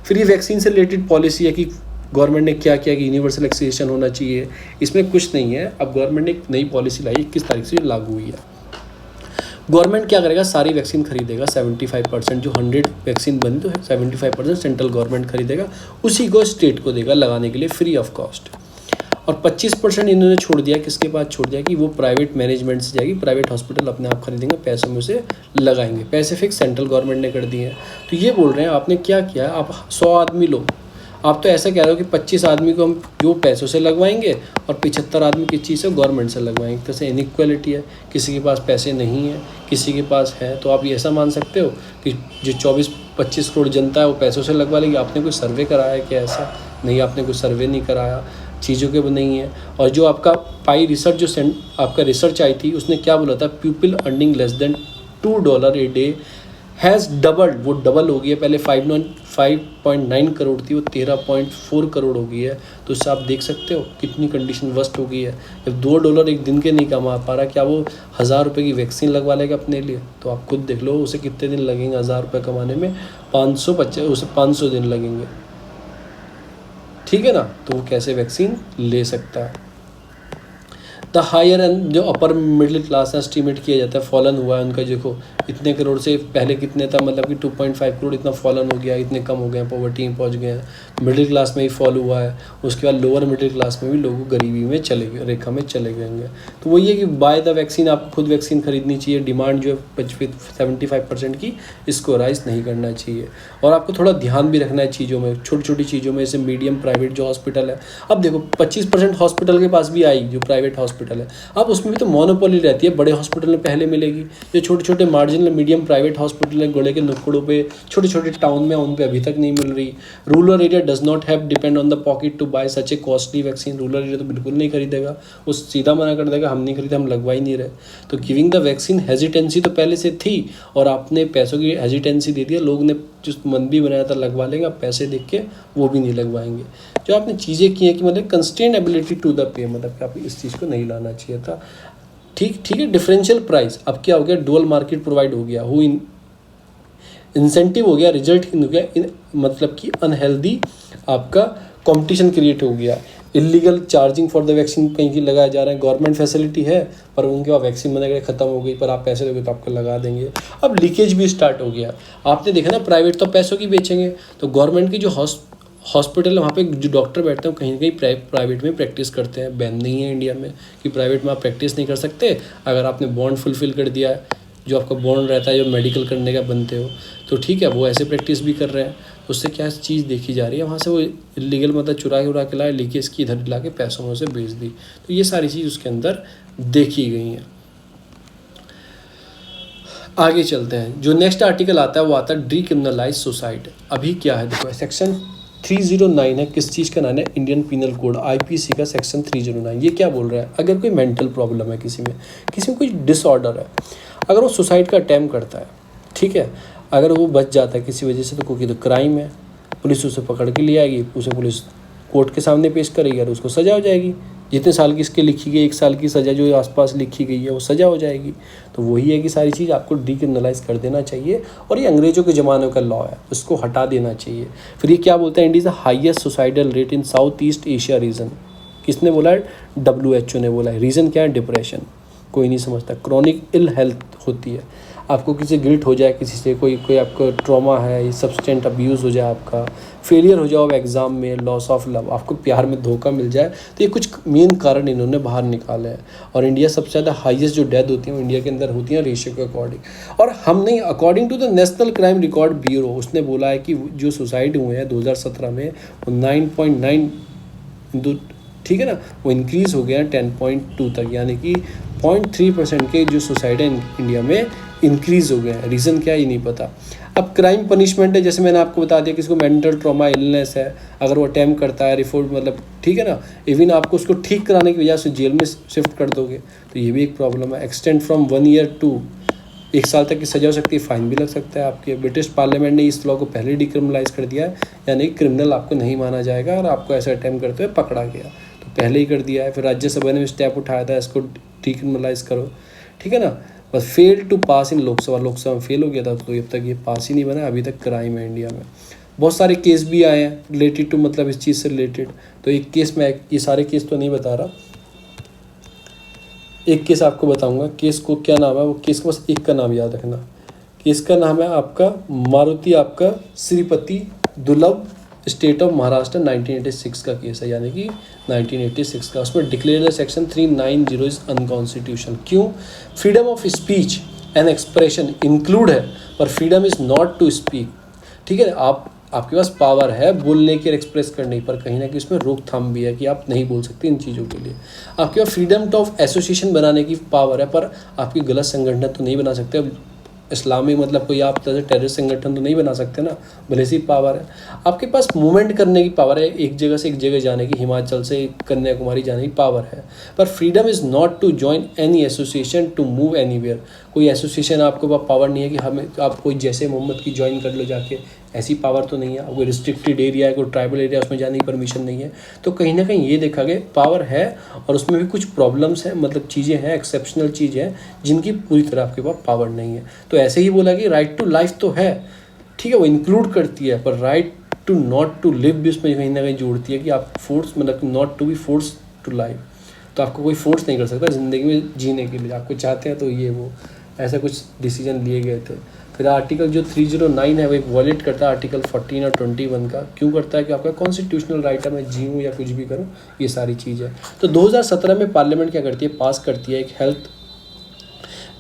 फिर ये वैक्सीन से रिलेटेड पॉलिसी है कि गवर्नमेंट ने क्या किया कि यूनिवर्सल वैक्सीनेशन होना चाहिए, इसमें कुछ नहीं है। अब गवर्नमेंट ने एक नई पॉलिसी लाई, 21 तारीख से लागू हुई है। गवर्नमेंट क्या करेगा, सारी वैक्सीन खरीदेगा, 75% जो 100 वैक्सीन बनी तो 75% सेंट्रल गवर्नमेंट खरीदेगा, उसी को स्टेट को देगा लगाने के लिए फ्री ऑफ कॉस्ट। और 25% इन्होंने छोड़ दिया, किसके पास छोड़ दिया कि वो प्राइवेट मैनेजमेंट से जाएगी, प्राइवेट हॉस्पिटल अपने आप खरीदेंगे, पैसों में से लगाएंगे, पैसे फिक्स सेंट्रल गवर्नमेंट ने कर दिए हैं। तो ये बोल रहे हैं आपने क्या किया, आप 100 आदमी लो, आप तो ऐसा कह रहे हो कि 25 आदमी को हम जो पैसों से लगवाएंगे और 75 आदमी किस चीज़ से, गवर्नमेंट से लगवाएंगे। तो ऐसे इनइक्वालिटी है, किसी के पास पैसे नहीं है, किसी के पास है। तो आप ये ऐसा मान सकते हो कि जो 24-25 करोड़ जनता है वो पैसों से लगवा लेगी। आपने कोई सर्वे कराया है क्या? ऐसा नहीं, आपने कोई सर्वे नहीं कराया, चीज़ों के वो नहीं है। और जो आपका पाई रिसर्च जो आपका रिसर्च आई थी, उसने क्या बोला था, people earning less than $2 a day has doubled, वो डबल हो गई है। पहले 5.9 करोड़ थी, वो 13.4 करोड़ हो गई है। तो उससे आप देख सकते हो कितनी कंडीशन वर्स्ट हो गई है। जब $2 एक दिन के नहीं कमा पा रहा, क्या वो 1000 रुपये की वैक्सीन लगवा लेगा अपने लिए? तो आप खुद देख लो उसे कितने दिन लगेंगे 1000 रुपये कमाने में, 500 दिन लगेंगे, ठीक है ना। तो वो कैसे वैक्सीन ले सकता है। द हायर एंड जो अपर मिडिल क्लास है, एस्टिमेट किया जाता है फॉलन हुआ है उनका। देखो इतने करोड़ से पहले कितने था, मतलब कि 2.5 करोड़, इतना फॉलन हो गया, इतने कम हो गए हैं, पॉवर्टी में पहुंच गए हैं। मिडिल क्लास में ही फॉल हुआ है, उसके बाद लोअर मिडिल क्लास में भी लोग गरीबी में चले गए, रेखा में चले गए। तो वही है कि बाय द वैक्सीन, आपको खुद वैक्सीन खरीदनी चाहिए। डिमांड जो है 75% की, इसको राइज नहीं करना चाहिए। और आपको थोड़ा ध्यान भी रखना है चीज़ों में, छोटी छोटी चीज़ों में, जैसे मीडियम प्राइवेट जो हॉस्पिटल है। अब देखो 25% हॉस्पिटल के पास भी आई, जो प्राइवेट हॉस्पिटल है। अब उसमें भी तो मोनोपोली रहती है, बड़े हॉस्पिटल में पहले मिलेगी, जो छोटे छोटे margin marginal medium private hospital घोड़े के नुक्कड़ों पे छोटे छोटे टाउन में उन पे अभी तक नहीं मिल रही। Rural area does not have depend on the pocket to buy such a costly vaccine. Rural area तो बिल्कुल नहीं खरीदेगा, वो सीधा मना कर देगा हम नहीं खरीदे, हम लगवा ही नहीं रहे। तो गिविंग द वैक्सीन हेजिटेंसी तो पहले से थी और आपने पैसों की हेजिटेंसी दे दिया, लोग ने जो मन भी बनाया था लगवा लेंगे, आप पैसे देख के वो भी नहीं लगवाएंगे। जो आपने चीज़ें की हैं कि मतलब constraint ability to the pay, मतलब कि आप इस चीज़ को नहीं लाना चाहिए था। ठीक है, डिफरेंशियल प्राइस अब क्या हो गया, डुअल मार्केट प्रोवाइड हो गया, वो इंसेंटिव हो गया, रिजल्ट हो गया, मतलब कि अनहेल्दी आपका कंपटीशन क्रिएट हो गया। Illegal charging for the vaccine कहीं की लगाया जा रहा है, गवर्नमेंट फैसिलिटी है पर उनके पास वैक्सीन बना के ख़त्म हो गई, पर आप पैसे दोगे तो आपको लगा देंगे। अब लीकेज भी स्टार्ट हो गया। आपने देखा ना, प्राइवेट तो पैसों की बेचेंगे, तो गवर्नमेंट की जो हॉस्पिटल है वहाँ पे जो डॉक्टर बैठते हैं कहीं ना कहीं प्राइवेट में प्रैक्टिस करते हैं। बैन नहीं है इंडिया में कि प्राइवेट में आप प्रैक्टिस नहीं कर सकते, अगर आपने बॉन्ड फुलफिल कर दिया है, जो आपका बॉन्ड रहता है जो मेडिकल करने का बनते हो, तो ठीक है, वो ऐसे प्रैक्टिस भी कर रहे हैं। उससे क्या चीज़ देखी जा रही है, वहाँ से वो इलीगल मतलब चुरा के लाए, लीकेज की इधर ला के पैसों में से बेच दी। तो ये सारी चीज़ उसके अंदर देखी गई हैं। आगे चलते हैं, जो नेक्स्ट आर्टिकल आता है वो आता है डीक्रिमिनलाइज सुसाइड। अभी क्या है देखो, सेक्शन 309 है, किस चीज़ का नाम है, इंडियन पीनल कोड आईपीसी का सेक्शन 309। ये क्या बोल रहा है, अगर कोई मेंटल प्रॉब्लम है किसी में कोई डिसऑर्डर है, अगर वो सुसाइड का अटैम्प्ट करता है, ठीक है, अगर वो बच जाता है किसी वजह से, तो क्योंकि तो क्राइम है, पुलिस उसे पकड़ के ले आएगी, उसे पुलिस कोर्ट के सामने पेश करेगी और उसको सज़ा हो जाएगी। जितने साल की इसके लिखी गई 1 साल की सज़ा जो आसपास लिखी गई है वो सज़ा हो जाएगी। तो वही है कि सारी चीज़ आपको डीक्रिमिनलाइज कर देना चाहिए, और ये अंग्रेज़ों के ज़माने का लॉ है, उसको हटा देना चाहिए। फिर ये क्या बोलता है, India is the highest suicidal rate in south east Asia region. किसने बोला है, WHO ने बोला है। रीज़न क्या है, डिप्रेशन, कोई नहीं समझता। क्रॉनिक इल हेल्थ होती है, आपको किसी गिल्ट हो जाए, किसी से कोई आपको ट्रॉमा है, सब्सटेंट अब्यूज़ हो जाए, आपका फेलियर हो जाओ एग्ज़ाम में, लॉस ऑफ लव, आपको प्यार में धोखा मिल जाए, तो ये कुछ मेन कारण इन्होंने बाहर निकाले हैं। और इंडिया सबसे ज़्यादा हाईएस्ट जो डेथ होती है वो इंडिया के अंदर होती हैं रेशियो के अकॉर्डिंग। और हम नहीं, according to the National Crime Record Bureau, उसने बोला है कि जो सुसाइड हुए हैं 2017 में वो 9.9, ठीक है ना, वो इंक्रीज़ हो गया है 10.2 तक, यानी कि 0.3% के जो सुसाइड है इंडिया में इंक्रीज़ हो गया है। रीज़न क्या है ये नहीं पता। अब क्राइम पनिशमेंट है, जैसे मैंने आपको बता दिया, किसी को मेंटल ट्रॉमा इलनेस है, अगर वो अटैम्प्ट करता है रिपोर्ट, मतलब ठीक है ना, इवन आपको उसको ठीक कराने की वजह से जेल में शिफ्ट कर दोगे, तो ये भी एक प्रॉब्लम है। एक्सटेंड फ्रॉम 1 ईयर टू 1 साल तक की सजा हो सकती है, फाइन भी लग सकता है आपके। ब्रिटिश पार्लियामेंट ने इस लॉ को पहले डिक्रिमिनलाइज कर दिया है, यानी क्रिमिनल आपको नहीं माना जाएगा और आपको ऐसा अटैम्प्ट करते हुए पकड़ा गया तो पहले ही कर दिया है। फिर राज्यसभा ने स्टेप उठाया था इसको डिक्रिमिनलाइज करो, ठीक है ना। बस फेल टू पास इन लोकसभा में फेल हो गया था, तो अब तक ये पास ही नहीं बना, अभी तक क्राइम है इंडिया में। बहुत सारे केस भी आए हैं रिलेटेड टू, मतलब इस चीज़ से रिलेटेड। तो एक केस में, ये सारे केस तो नहीं बता रहा, एक केस आपको बताऊंगा। केस को क्या नाम है, वो केस को बस एक का नाम याद रखना। केस का नाम है आपका मारुति आपका श्रीपति दुर्लभ, स्टेट ऑफ महाराष्ट्र, 1986 का केस है, यानी कि 1986 का। उसमें डिक्लेयर सेक्शन 390 इज अनकॉन्स्टिट्यूशनल। क्यों, freedom of speech and expression include है, पर freedom is not to speak, ठीक है। आपके पास पावर है बोलने की और एक्सप्रेस करने की, पर कहीं ना कहीं उसमें रोकथाम भी है कि आप नहीं बोल सकते इन चीज़ों के लिए। आपके पास फ्रीडम ऑफ एसोसिएशन बनाने की पावर है, पर आपकी गलत संगठन तो नहीं बना सकते। इस्लामी मतलब कोई आप टेररिस्ट संगठन तो नहीं बना सकते ना, भले से पावर है। आपके पास मूवमेंट करने की पावर है, एक जगह से एक जगह जाने की, हिमाचल से कन्याकुमारी जाने की पावर है, पर freedom is not to join any association to move anywhere. कोई एसोसिएशन आपके पास पावर नहीं है कि हमें आप कोई जैसे मोहम्मद की ज्वाइन कर लो जाके, ऐसी पावर तो नहीं है। कोई रिस्ट्रिक्टेड एरिया है, कोई ट्राइबल एरिया, उसमें जाने की परमिशन नहीं है। तो कहीं ना कहीं ये देखा गया पावर है, और उसमें भी कुछ प्रॉब्लम्स हैं, मतलब चीज़ें हैं, एक्सेप्शनल चीज़ें हैं जिनकी पूरी तरह आपके पास पावर नहीं है। तो ऐसे ही बोला कि राइट टू लाइफ तो है, ठीक है, वो इंक्लूड करती है, पर right to not to live भी उसमें कहीं ना कहीं जोड़ती है कि आप फोर्स, मतलब not to be force to life. तो आपको कोई फोर्स नहीं कर सकता ज़िंदगी में जीने के लिए, आपको चाहते हैं तो ये वो ऐसा कुछ डिसीजन लिए गए थे। फिर आर्टिकल जो 309 है वो एक वॉलेट करता है आर्टिकल 14 और 21 का। क्यों करता है कि आपका कॉन्स्टिट्यूशनल राइट है, मैं जीऊँ या कुछ भी करूँ, ये सारी चीज़ है। तो 2017 में पार्लियामेंट क्या करती है, पास करती है एक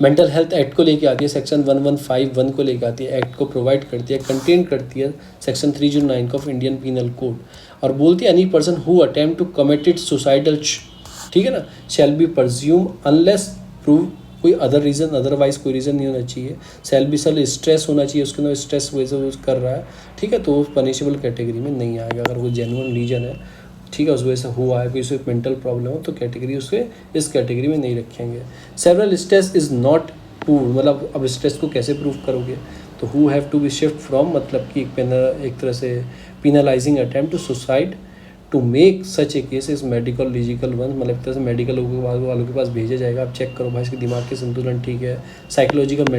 मेंटल हेल्थ एक्ट को लेके आती है, सेक्शन 1151 को लेके आती है, एक्ट को प्रोवाइड करती है, कंटेन करती है section 309 of Indian Penal Code, और बोलती है any person who attempt to committed suicidal, ठीक है ना, shall be presume unless prove कोई अदर रीज़न, अदरवाइज़ कोई रीज़न नहीं होना चाहिए। सेल्फ स्ट्रेस होना चाहिए, उसके अंदर स्ट्रेस वजह से वो कर रहा है, ठीक है, तो वो पनिशेबल कैटेगरी में नहीं आएगा। अगर वो जेन्युइन रीजन है, ठीक है, उस वजह से हुआ है, कोई उसे मेंटल प्रॉब्लम हो, तो कैटेगरी उसके इस कैटेगरी में नहीं रखेंगे। Several stress is not prove, मतलब अब स्ट्रेस को कैसे प्रूव करोगे, तो who have to be shift from, मतलब कि एक तरह से penalising attempt to suicide to make such a case is medical legal one, मतलब एक तरह से मेडिकल वालों के पास भेजा जाएगा। आप चेक करो भाई इसके दिमाग के संतुलन ठीक है, साइकोलॉजिकल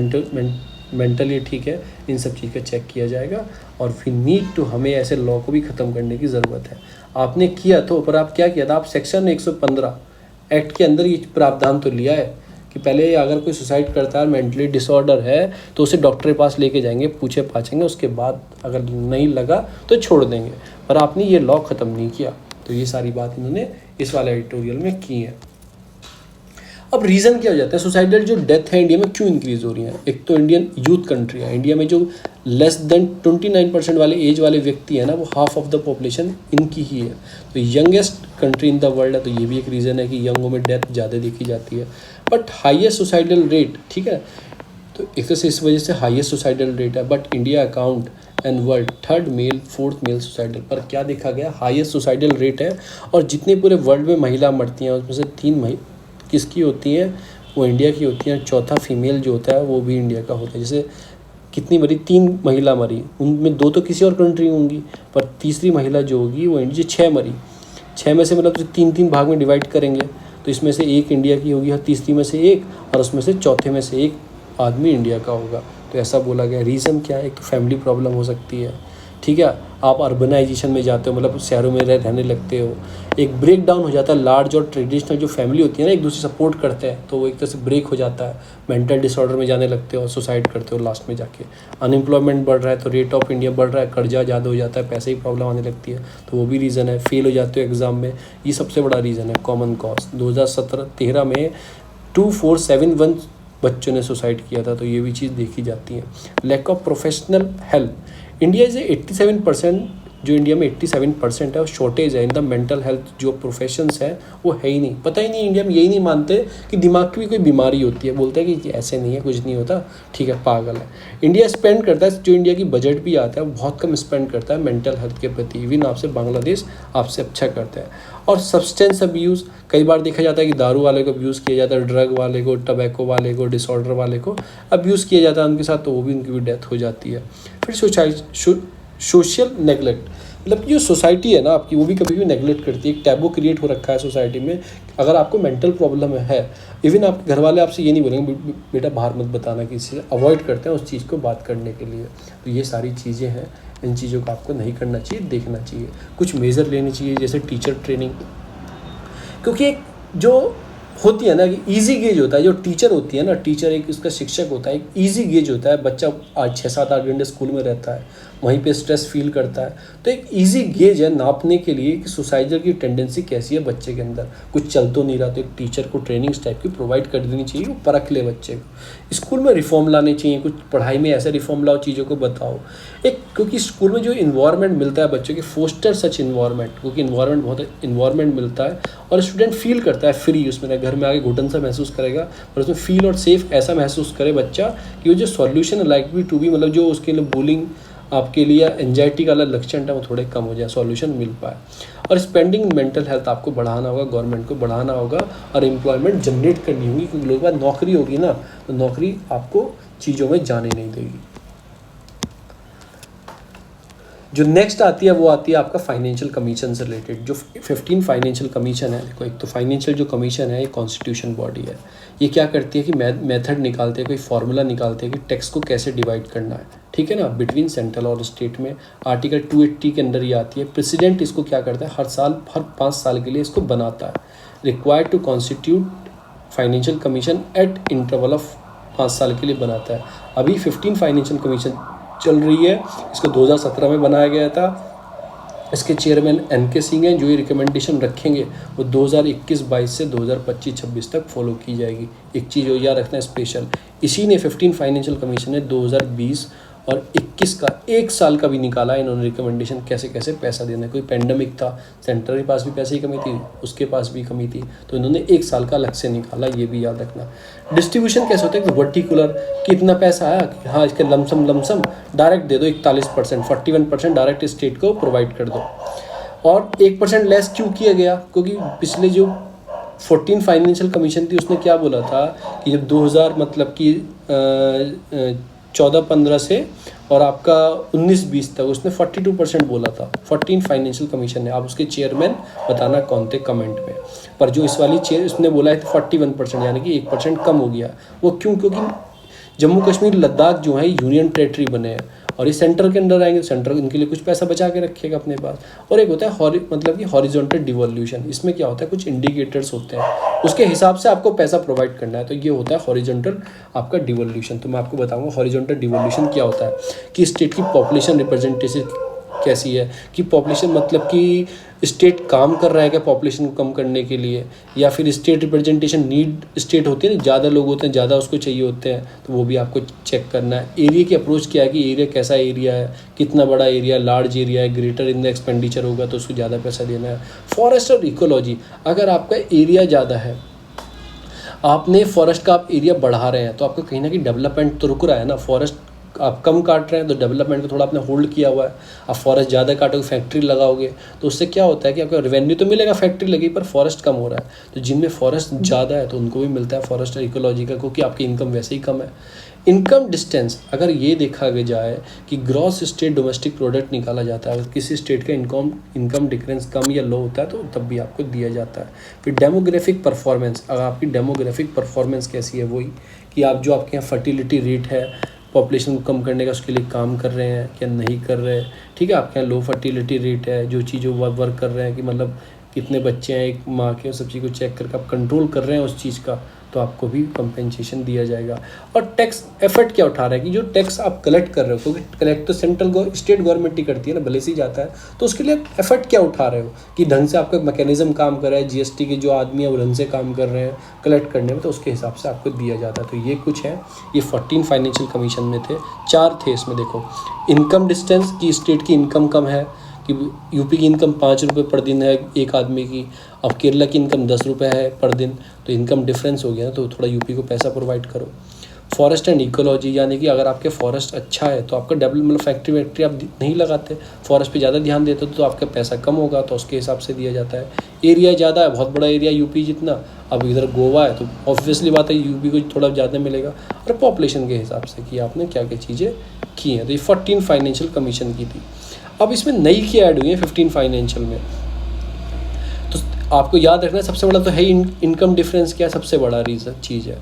मेंटली ठीक है, इन सब चीज़ का चेक किया जाएगा। और फिर नीड टू, हमें ऐसे लॉ को भी ख़त्म करने की ज़रूरत है। आपने किया तो, पर आप क्या किया था, आप सेक्शन 115 एक्ट के अंदर ये प्रावधान तो लिया है कि पहले अगर कोई सुसाइड करता है, मेंटली डिसऑर्डर है, तो उसे डॉक्टर के पास लेके जाएंगे, पूछे पाछेंगे, उसके बाद अगर नहीं लगा तो छोड़ देंगे। पर आपने ये लॉ ख़त्म नहीं किया, तो ये सारी बात इन्होंने इस वाले एडिटोरियल में की है। अब रीज़न क्या हो जाता है, सुसाइडल जो डेथ है इंडिया में क्यों इंक्रीज़ हो रही है। एक तो इंडियन यूथ कंट्री है, इंडिया में जो लेस देन 29% वाले एज वाले व्यक्ति है ना, वो हाफ ऑफ द पॉपुलेशन इनकी ही है। तो youngest country in the world है, तो ये भी एक रीज़न है कि यंगों में डेथ ज़्यादा देखी जाती है। बट हाईएस्ट सुसाइडल रेट, ठीक है, तो एक तरह से इस वजह से हाईएस्ट सुसाइडल रेट है। But India account and world third male fourth male suicidal, पर क्या देखा गया, हाईएस्ट सुसाइडल रेट है। और जितने पूरे वर्ल्ड में महिला मरती हैं उसमें से 3 किसकी होती हैं, वो इंडिया की होती हैं। चौथा फीमेल जो होता है वो भी इंडिया का होता है। जैसे कितनी मरी, 3 महिला मरी, उनमें 2 तो किसी और कंट्री होंगी, पर तीसरी महिला जो होगी वो इंडिया, 6 मरी, 6 में से मतलब 3-3 भाग में डिवाइड करेंगे, तो इसमें से 1 इंडिया की होगी, और तीसरी में से 1, और उसमें से चौथे में से 1 आदमी इंडिया का होगा। तो ऐसा बोला गया। रीज़न क्या है, एक तो फैमिली प्रॉब्लम हो सकती है, ठीक है, आप अर्बनाइजेशन में जाते हो, मतलब शहरों में रहने लगते हो, एक ब्रेक डाउन हो जाता है। लार्ज और ट्रेडिशनल जो फैमिली होती है ना, एक दूसरे सपोर्ट करते हैं, तो वो एक तरह से ब्रेक हो जाता है, मेंटल डिसऑर्डर में जाने लगते हो और सुसाइड करते हो लास्ट में जाके। अनएम्प्लॉयमेंट बढ़ रहा है तो रेट ऑफ इंडिया बढ़ रहा है, कर्जा ज़्यादा हो जाता है, पैसे की प्रॉब्लम आने लगती है, तो वो भी रीज़न है। फेल हो जाते हो एग्ज़ाम में, ये सबसे बड़ा रीज़न है। कॉमन कॉज 2013 में 2471 बच्चों ने सुसाइड किया था, तो ये भी चीज़ देखी जाती है। Lack of professional help, India is 87%, जो इंडिया में 87% है वो शॉर्टेज है इन द मेंटल हेल्थ। जो प्रोफेशंस है वो है ही नहीं, पता ही नहीं, इंडिया में यही नहीं मानते कि दिमाग की भी कोई बीमारी होती है, बोलते हैं कि ऐसे नहीं है, कुछ नहीं होता, ठीक है, पागल है। इंडिया स्पेंड करता है, जो इंडिया की बजट भी आता है वो बहुत कम स्पेंड करता है मेंटल हेल्थ के प्रति। इवन आपसे बांग्लादेश आपसे अच्छा करता है। और सब्सटेंस अब्यूज़, कई बार देखा जाता है कि दारू वाले को अब्यूज़ किया जाता है, ड्रग वाले को, टबैको वाले को, डिसऑर्डर वाले को अब्यूज़ किया जाता है उनके साथ, तो वो भी उनकी भी डेथ हो जाती है। फिर सोशल नेगलेक्ट, मतलब जो सोसाइटी है ना आपकी, वो भी कभी भी नेगलेक्ट करती है। एक टैबू क्रिएट हो रखा है सोसाइटी में, अगर आपको मेंटल प्रॉब्लम है, इवन आपके घर वाले आपसे ये नहीं बोलेंगे बेटा बाहर मत बताना, किसी से अवॉइड करते हैं उस चीज़ को बात करने के लिए। तो ये सारी चीज़ें हैं, इन चीज़ों को आपको नहीं करना चाहिए, देखना चाहिए, कुछ मेजर लेनी चाहिए, जैसे टीचर ट्रेनिंग। क्योंकि एक जो होती है ना कि ईजी गेज होता है, जो टीचर होती है ना, टीचर एक उसका शिक्षक होता है, एक ईजी गेज होता है। बच्चा आज 6-7-8 घंटे स्कूल में रहता है, वहीं पे स्ट्रेस फील करता है, तो एक ईजी गेज है नापने के लिए कि सुसाइडल की टेंडेंसी कैसी है बच्चे के अंदर। कुछ चल तो नहीं रहा, तो एक टीचर को ट्रेनिंग टाइप की प्रोवाइड कर देनी चाहिए, वो परख ले बच्चे को। स्कूल में रिफॉर्म लाने चाहिए, कुछ पढ़ाई में ऐसे रिफॉर्म लाओ, चीज़ों को बताओ एक, क्योंकि स्कूल में जो इन्वायरमेंट मिलता है बच्चों के, फोस्टर सच इन्वायरमेंट, क्योंकि इन्वायरमेंट बहुत इन्वायरमेंट मिलता है और स्टूडेंट फील करता है फ्री, उसमें घर में आके घुटन सा महसूस करेगा, और उसमें फील और सेफ ऐसा महसूस करे बच्चा कि वो जो सॉल्यूशन लाइक भी टू बी, मतलब जो उसके लिए बुलिंग आपके लिए एंजाइटी का अलग लक्षण है वो थोड़े कम हो जाए, सॉल्यूशन मिल पाए। और स्पेंडिंग मेंटल हेल्थ आपको बढ़ाना होगा, गवर्नमेंट को बढ़ाना होगा, और एम्प्लॉयमेंट जनरेट करनी होगी, क्योंकि लोगों के पास नौकरी होगी ना, तो नौकरी आपको चीज़ों में जाने नहीं देगी। जो नेक्स्ट आती है वो आती है आपका फाइनेंशियल कमीशन से रिलेटेड। जो 15 फाइनेंशियल कमीशन है, देखो एक तो फाइनेंशियल जो कमीशन है ये कॉन्स्टिट्यूशन बॉडी है। ये क्या करती है कि मेथड निकालते हैं, कोई फार्मूला निकालते हैं कि टैक्स को कैसे डिवाइड करना है, ठीक है ना, बिटवीन सेंट्रल और स्टेट में। आर्टिकल 280 के अंदर ये आती है। प्रेसिडेंट इसको क्या करता है, हर 5 साल के लिए इसको बनाता है। Required to constitute financial commission at interval of 5 साल के लिए बनाता है। अभी 15 फाइनेंशियल कमीशन चल रही है, इसको 2017 में बनाया गया था। इसके चेयरमैन NK सिंह हैं, जो ये रिकमेंडेशन रखेंगे वो 2021-22 से 2025-26 तक फॉलो की जाएगी। एक चीज़ याद रखना है स्पेशल, इसी ने 15 फाइनेंशियल कमीशन ने 2020 और 21 का 1 साल का भी निकाला इन्होंने रिकमेंडेशन, कैसे कैसे पैसा देना है। कोई पेंडेमिक था, सेंटर के पास भी पैसे की कमी थी, उसके पास भी कमी थी, तो इन्होंने 1 साल का अलग से निकाला, ये भी याद रखना। डिस्ट्रीब्यूशन कैसे होता है कि वर्टिकुलर, कि इतना पैसा आया कि हाँ इसके लमसम डायरेक्ट दे दो 41%, 41% डायरेक्ट स्टेट को प्रोवाइड कर दो। और 1% लेस क्यों किया गया, क्योंकि पिछले जो 14 फाइनेंशियल कमीशन थी उसने क्या बोला था कि जब 2000 मतलब कि 14-15 से और आपका 19-20 तक उसने 42% बोला था 14 फाइनेंशियल कमीशन ने। आप उसके चेयरमैन बताना कौन थे कमेंट में। पर जो इस वाली चेयर उसने बोला है 41%, यानी कि 1% कम हो गया। वो क्यों, क्योंकि जम्मू कश्मीर लद्दाख जो है यूनियन टेरेटरी बने हैं और ये सेंटर के अंडर आएंगे, सेंटर इनके लिए कुछ पैसा बचा के रखेगा अपने पास। और एक होता है मतलब कि हॉरिजॉन्टल डिवोल्यूशन, इसमें क्या होता है कुछ इंडिकेटर्स होते हैं, उसके हिसाब से आपको पैसा प्रोवाइड करना है, तो ये होता है हॉरिजॉन्टल आपका डिवोल्यूशन। तो मैं आपको बताऊंगा हॉरिजॉन्टल डिवोल्यूशन क्या होता है, कि स्टेट की पॉपुलेशन रिप्रेजेंटेशन कैसी है, कि पॉपुलेशन मतलब कि स्टेट काम कर रहा है क्या पॉपुलेशन को कम करने के लिए, या फिर स्टेट रिप्रेजेंटेशन नीड स्टेट होती है ना, ज़्यादा लोग होते हैं, ज़्यादा उसको चाहिए होते हैं, तो वो भी आपको चेक करना है। एरिया की अप्रोच क्या है, कि एरिया कैसा एरिया है, कितना बड़ा एरिया, लार्ज एरिया है, ग्रेटर इन द एक्सपेंडिचर होगा तो उसको ज़्यादा पैसा देना है। फॉरेस्ट और इकोलॉजी, अगर आपका एरिया ज़्यादा है, आपने फॉरेस्ट का आप एरिया बढ़ा रहे हैं, तो आपका कहीं ना कहीं डेवलपमेंट तो रुक रहा है ना। फॉरेस्ट आप कम काट रहे हैं तो डेवलपमेंट को थोड़ा आपने होल्ड किया हुआ है। आप फॉरेस्ट ज़्यादा काटोगे, फैक्ट्री लगाओगे, तो उससे क्या होता है कि आपका रेवेन्यू तो मिलेगा, फैक्ट्री लगी, पर फॉरेस्ट कम हो रहा है। तो जिनमें फॉरेस्ट ज़्यादा है तो उनको भी मिलता है फॉरेस्ट और इकोलॉजी का, क्योंकि आपकी इनकम वैसे ही कम है। इनकम डिस्टेंस, अगर ये देखा जाए कि ग्रॉस स्टेट डोमेस्टिक प्रोडक्ट निकाला जाता है, अगर किसी स्टेट का इनकम डिफरेंस कम या लो होता है तो तब भी आपको दिया जाता है। फिर डेमोग्राफिक परफॉर्मेंस, अगर आपकी डेमोग्राफिक परफॉर्मेंस कैसी है, वही कि आप जो आपके यहाँ फर्टिलिटी रेट है पॉपुलेशन को कम करने का, उसके लिए काम कर रहे हैं क्या नहीं कर रहे हैं। ठीक है, आपके यहाँ लो फर्टिलिटी रेट है, जो चीज़ों वर्क कर रहे हैं कि मतलब कितने बच्चे हैं एक माँ के, सब चीज़ को चेक करके आप कंट्रोल कर रहे हैं उस चीज़ का, तो आपको भी कंपेंसेशन दिया जाएगा। और टैक्स एफर्ट क्या उठा रहा है, कि जो टैक्स आप कलेक्ट कर रहे हो, क्योंकि कलेक्ट तो स्टेट गवर्नमेंट ही करती है ना, भले से ही जाता है, तो उसके लिए एफर्ट क्या उठा रहे हो कि ढंग से आपका मैकेनिज्म काम कर रहा है, जीएसटी के जो आदमी है वो ढंग से काम कर रहे हैं कलेक्ट करने में, तो उसके हिसाब से आपको दिया जाता है। तो ये कुछ है, ये 14 फाइनेंशियल कमीशन में थे, 4 थे इसमें। देखो इनकम डिस्टेंस, की स्टेट की इनकम कम है, कि यूपी की इनकम 5 रुपये पर दिन है एक आदमी की, अब केरला की इनकम 10 रुपये है पर दिन, तो इनकम डिफरेंस हो गया ना, तो थोड़ा यूपी को पैसा प्रोवाइड करो। फॉरेस्ट एंड इकोलॉजी, यानी कि अगर आपके फॉरेस्ट अच्छा है तो आपका डेवलप मतलब फैक्ट्री आप नहीं लगाते, फॉरेस्ट पे ज़्यादा ध्यान देते तो आपका पैसा कम होगा, तो उसके हिसाब से दिया जाता है। एरिया ज़्यादा है, बहुत बड़ा एरिया यूपी जितना, अब इधर गोवा है तो ऑब्वियसली बात है यूपी को थोड़ा ज़्यादा मिलेगा, और पॉपुलेशन के हिसाब से कि आपने क्या क्या चीज़ें की हैं। तो ये 14 फाइनेंशियल कमीशन की थी। अब इसमें नई की ऐड हुई है 15 फाइनेंशियल में, तो आपको याद रखना है सबसे बड़ा तो है इनकम डिफरेंस, क्या सबसे बड़ा रीज़न चीज़ है,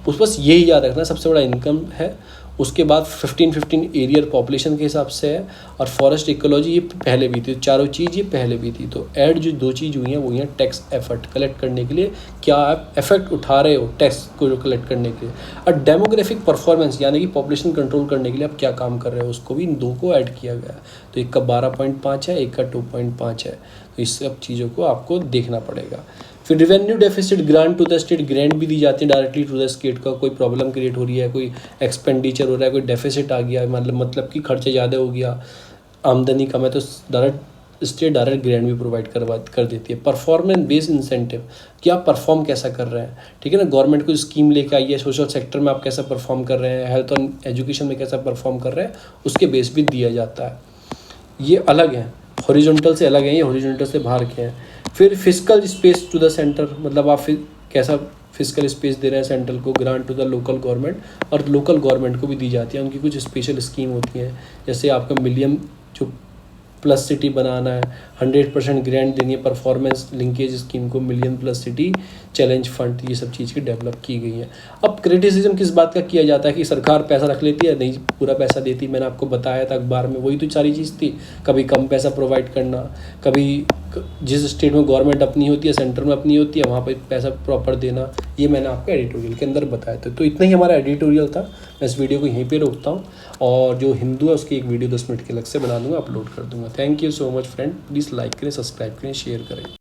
उस बस यही याद रखना सबसे बड़ा इनकम है। उसके बाद 15 एरिया पॉपुलेशन के हिसाब से है, और फॉरेस्ट इकोलॉजी ये पहले भी थी, चारों चीज़ ये पहले भी थी। तो ऐड जो 2 चीज़ हुई हैं वो हैं टैक्स एफर्ट कलेक्ट करने के लिए, क्या आप एफर्ट उठा रहे हो टैक्स को जो कलेक्ट करने के लिए, और डेमोग्राफिक परफॉर्मेंस यानी कि पॉपुलेशन कंट्रोल करने के लिए आप क्या काम कर रहे हो, उसको भी इन 2 को ऐड किया गया। तो एक का 12.5 है, एक का 2.5 है, तो इस सब चीज़ों को आपको देखना पड़ेगा। फिर revenue deficit grant to the state, grant भी दी जाती है डायरेक्टली टू द स्टेट का, कोई प्रॉब्लम क्रिएट हो रही है, कोई एक्सपेंडिचर हो रहा है, कोई डेफिसिट आ गया, मतलब कि खर्चे ज़्यादा हो गया, आमदनी कम है, तो डायरेक्ट स्टेट डायरेक्ट ग्रांट भी प्रोवाइड कर देती है। परफॉर्मेंस बेस्ड इंसेंटिव, कि आप परफॉर्म कैसा कर रहे हैं, ठीक है ना, गवर्नमेंट कोई स्कीम लेके आई है, सोशल सेक्टर में आप कैसा परफॉर्म कर रहे हैं, हेल्थ और एजुकेशन में कैसा परफॉर्म कर रहे हैं, उसके बेस भी दिया जाता है। ये अलग है, हॉरिजॉन्टल से अलग है, ये हॉरिजॉन्टल से बाहर के हैं। फिर fiscal space to the centre, मतलब आप कैसा फिस्कल स्पेस दे रहे हैं सेंट्रल को, grant to the local government, और लोकल गवर्नमेंट को भी दी जाती है, उनकी कुछ स्पेशल स्कीम होती हैं, जैसे आपका मिलियन जो प्लस सिटी बनाना है, 100% ग्रांट देनी है परफॉर्मेंस लिंकेज स्कीम को, million plus city challenge fund, ये सब चीज़ की डेवलप की गई है। अब क्रिटिसिज्म किस बात का किया जाता है कि सरकार पैसा रख लेती है, नहीं पूरा पैसा देती, मैंने आपको बताया था अखबार में, वही तो सारी चीज़ थी, कभी कम पैसा प्रोवाइड करना, कभी जिस स्टेट में गवर्नमेंट अपनी होती है, सेंटर में अपनी होती है, वहाँ पर पैसा प्रॉपर देना, ये मैंने आपको एडिटोरियल के अंदर बताया था। तो इतना ही हमारा एडिटोरियल था, मैं इस वीडियो को यहीं पे रोकता हूँ, और जो हिंदू है उसकी एक वीडियो 10 मिनट के अलग से बना दूँगा, अपलोड कर दूँगा। Thank you so much friend, please like करें, सब्सक्राइब करें, शेयर करें।